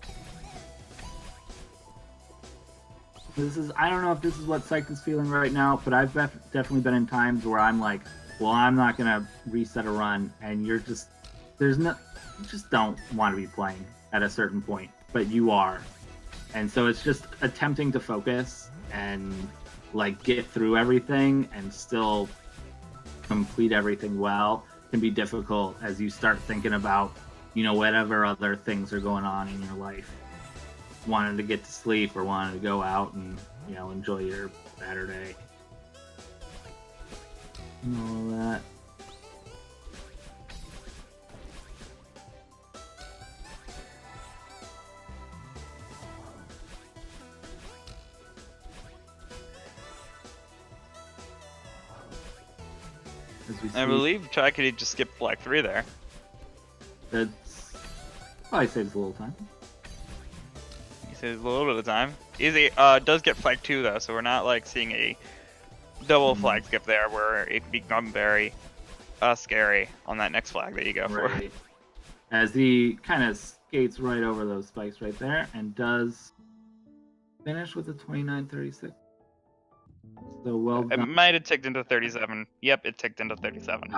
I don't know if this is what Psych is feeling right now, but I've definitely been in times where I'm like, well, I'm not gonna reset a run, and you just don't want to be playing at a certain point, but you are. And so it's just attempting to focus and like get through everything and still complete everything well can be difficult as you start thinking about, you know, whatever other things are going on in your life. Wanting to get to sleep or wanting to go out and, you know, enjoy your Saturday. And all that. I believe Chaikitty just skipped flag 3 there. That's probably saves a little time. He saves a little bit of time. Easy does get flag 2 though, so we're not like seeing a double flag skip there where it can become very scary on that next flag that you go for. Right. As he kind of skates right over those spikes right there and does finish with a 29:36. So well done. It might have ticked into 37. Yep, it ticked into 37.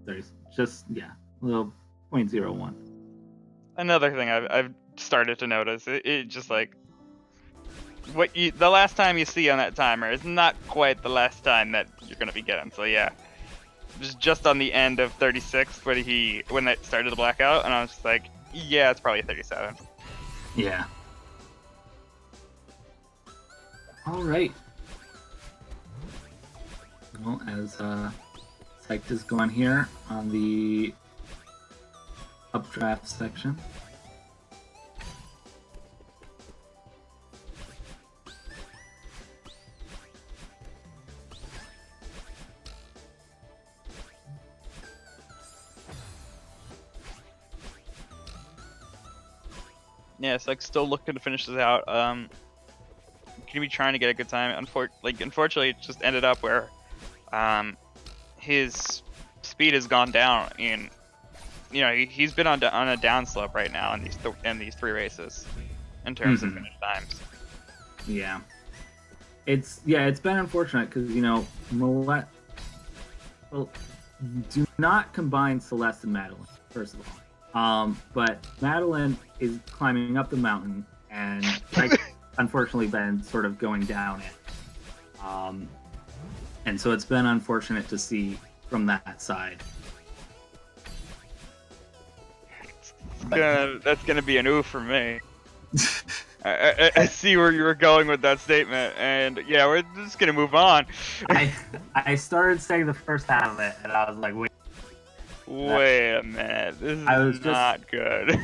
There's just, yeah, a little 0.01. Another thing I've started to notice, it just like the last time you see on that timer is not quite the last time that you're gonna be getting. So yeah, just on the end of 36 when it started to black out, and I was just like, yeah, it's probably 37. Yeah. All right. Well, as Psyched is going here on the updraft section. Yeah, it's like still looking to finish this out. Gonna be trying to get a good time. Unfortunately, it just ended up where his speed has gone down, and he's been on a downslope right now in these 3 races in terms of finish times. Yeah, it's been unfortunate because Moet. Well, do not combine Celeste and Madeline, first of all. But Madeline is climbing up the mountain, and I've unfortunately been sort of going down it. And so it's been unfortunate to see from that side. That's gonna be an oof for me. I see where you were going with that statement, and yeah, we're just gonna move on. I started saying the first half of it, and I was like, wait a minute, this is not good.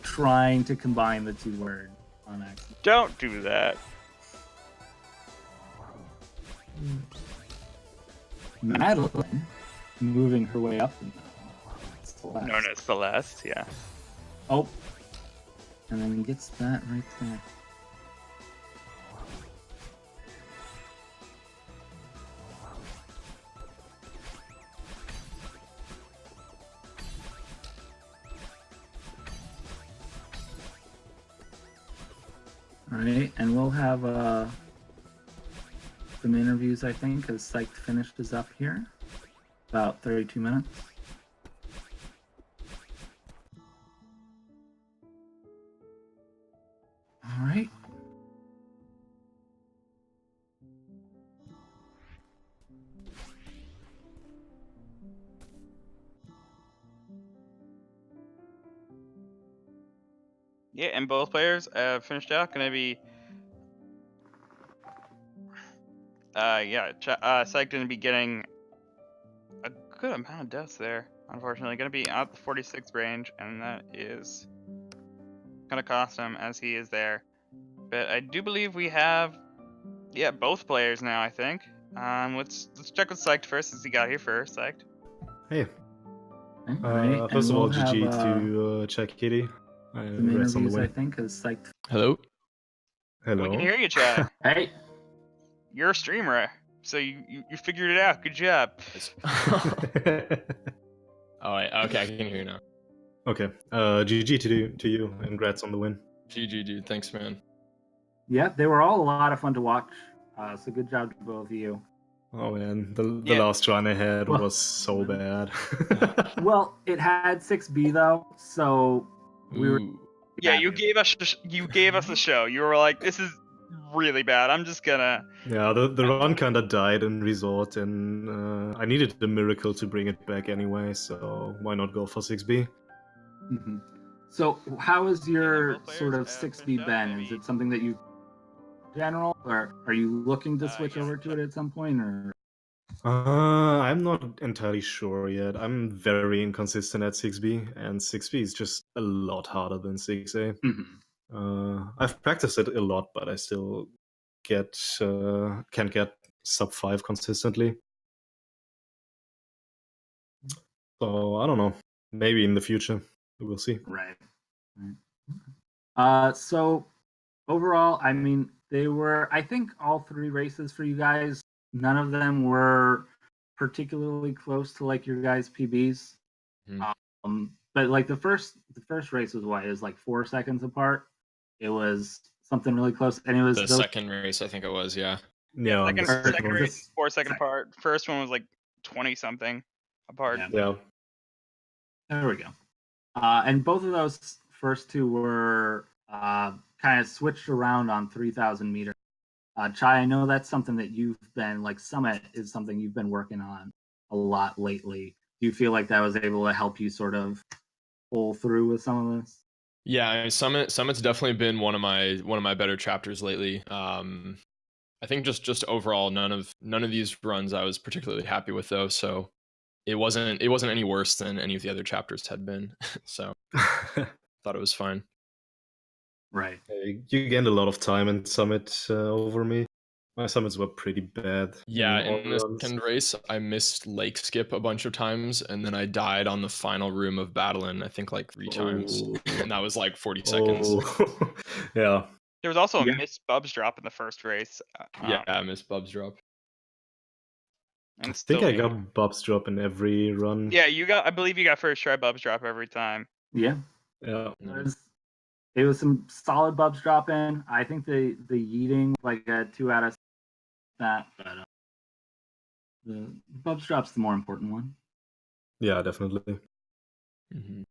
Trying to combine the 2 words on accident. Don't do that. Madeline moving her way up. Known as Celeste, yeah. Oh, and then he gets that right there. Alright, and we'll have some interviews, I think, as Psyched finishes up here. About 32 minutes. Alright. Yeah, and both players finished out. Gonna be Psyched gonna be getting a good amount of deaths there. Unfortunately, gonna be out the 46 range, and that is gonna cost him as he is there. But I do believe we have both players now. I think. Let's check with Psyched first, since he got here first. Psyched. Hey. Right, First of all, we'll GG have, to Chaikitty. Some interviews, I think, as Psyched. Hello. We can hear you, Chad. Hey. You're a streamer, so you figured it out. Good job. Alright, okay, I can hear you now. Okay. GG to you, and congrats on the win. GG, dude. Thanks, man. Yeah, they were all a lot of fun to watch. So good job to both of you. Oh man, the last run I had was so bad. Well, it had 6B though, so we were. Yeah, you gave us the show. You were like, this is really bad. I'm just gonna. Yeah, the run kinda died in resort, and I needed a miracle to bring it back anyway. So why not go for 6B? Mm-hmm. So how is your players, sort of 6B been? Is it something that you general, or are you looking to switch over to it at some point, or? I'm not entirely sure yet. I'm very inconsistent at 6B, and 6B is just a lot harder than 6A. I've practiced it a lot, but I still can't get sub 5 consistently. So I don't know. Maybe in the future, we'll see. Right. So overall, I mean, they were, I think, all 3 races for you guys. None of them were particularly close to like your guys' PBs. But like the first race was what? It was like 4 seconds apart. It was something really close, and it was the second race, I think it was. Yeah. Yeah. Second race, 4 seconds apart. First one was like 20 something apart. Yeah. There we go. And both of those first 2 were kind of switched around on 3,000 meters. Chai, I know that's something that you've been, like, Summit is something you've been working on a lot lately. Do you feel like that was able to help you sort of pull through with some of this? Yeah, Summit's definitely been one of my better chapters lately. I I think just overall, none of these runs I was particularly happy with though. So it wasn't any worse than any of the other chapters had been. So thought it was fine. Right. You gained a lot of time in Summit over me. My summits were pretty bad. Yeah, all in the runs. second race, I missed Lake Skip a bunch of times, and then I died on the final room of Battlin', I think like 3 times, and that was like 40 seconds. Yeah. There was also a Yeah. missed Bubs drop in the first race. Yeah, I missed Bub's drop. And I think still, I got Bob's drop in every run. Yeah, I believe you got first try Bubs drop every time. Yeah. Yeah. It was some solid Bubs drop in. I think the yeeting like a 2 out of that, but the Bubs drop's the more important one. Yeah, definitely. Mm-hmm.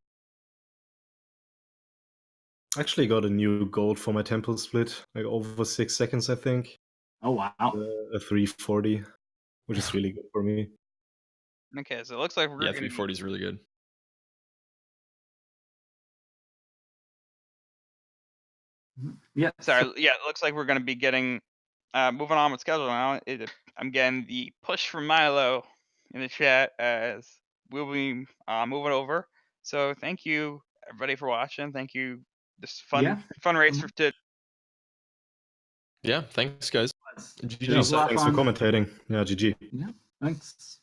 Actually got a new gold for my temple split, like over 6 seconds, I think. Oh wow. A 340, which is really good for me. Okay, so it looks like we're Yeah, gonna 340 is really good. Yeah. Sorry, yeah, it looks like we're gonna be getting moving on with schedule now. I'm getting the push from Milo in the chat as we'll be moving over. So thank you everybody for watching. Thank you. This fun race for today. Yeah, thanks guys. Yeah, GG. thanks for commentating. Yeah, GG. Yeah, thanks.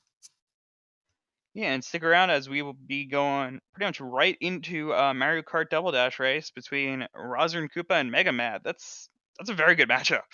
Yeah, and stick around as we will be going pretty much right into Mario Kart Double Dash race between Rozer and Koopa and Mega Mad. That's a very good matchup.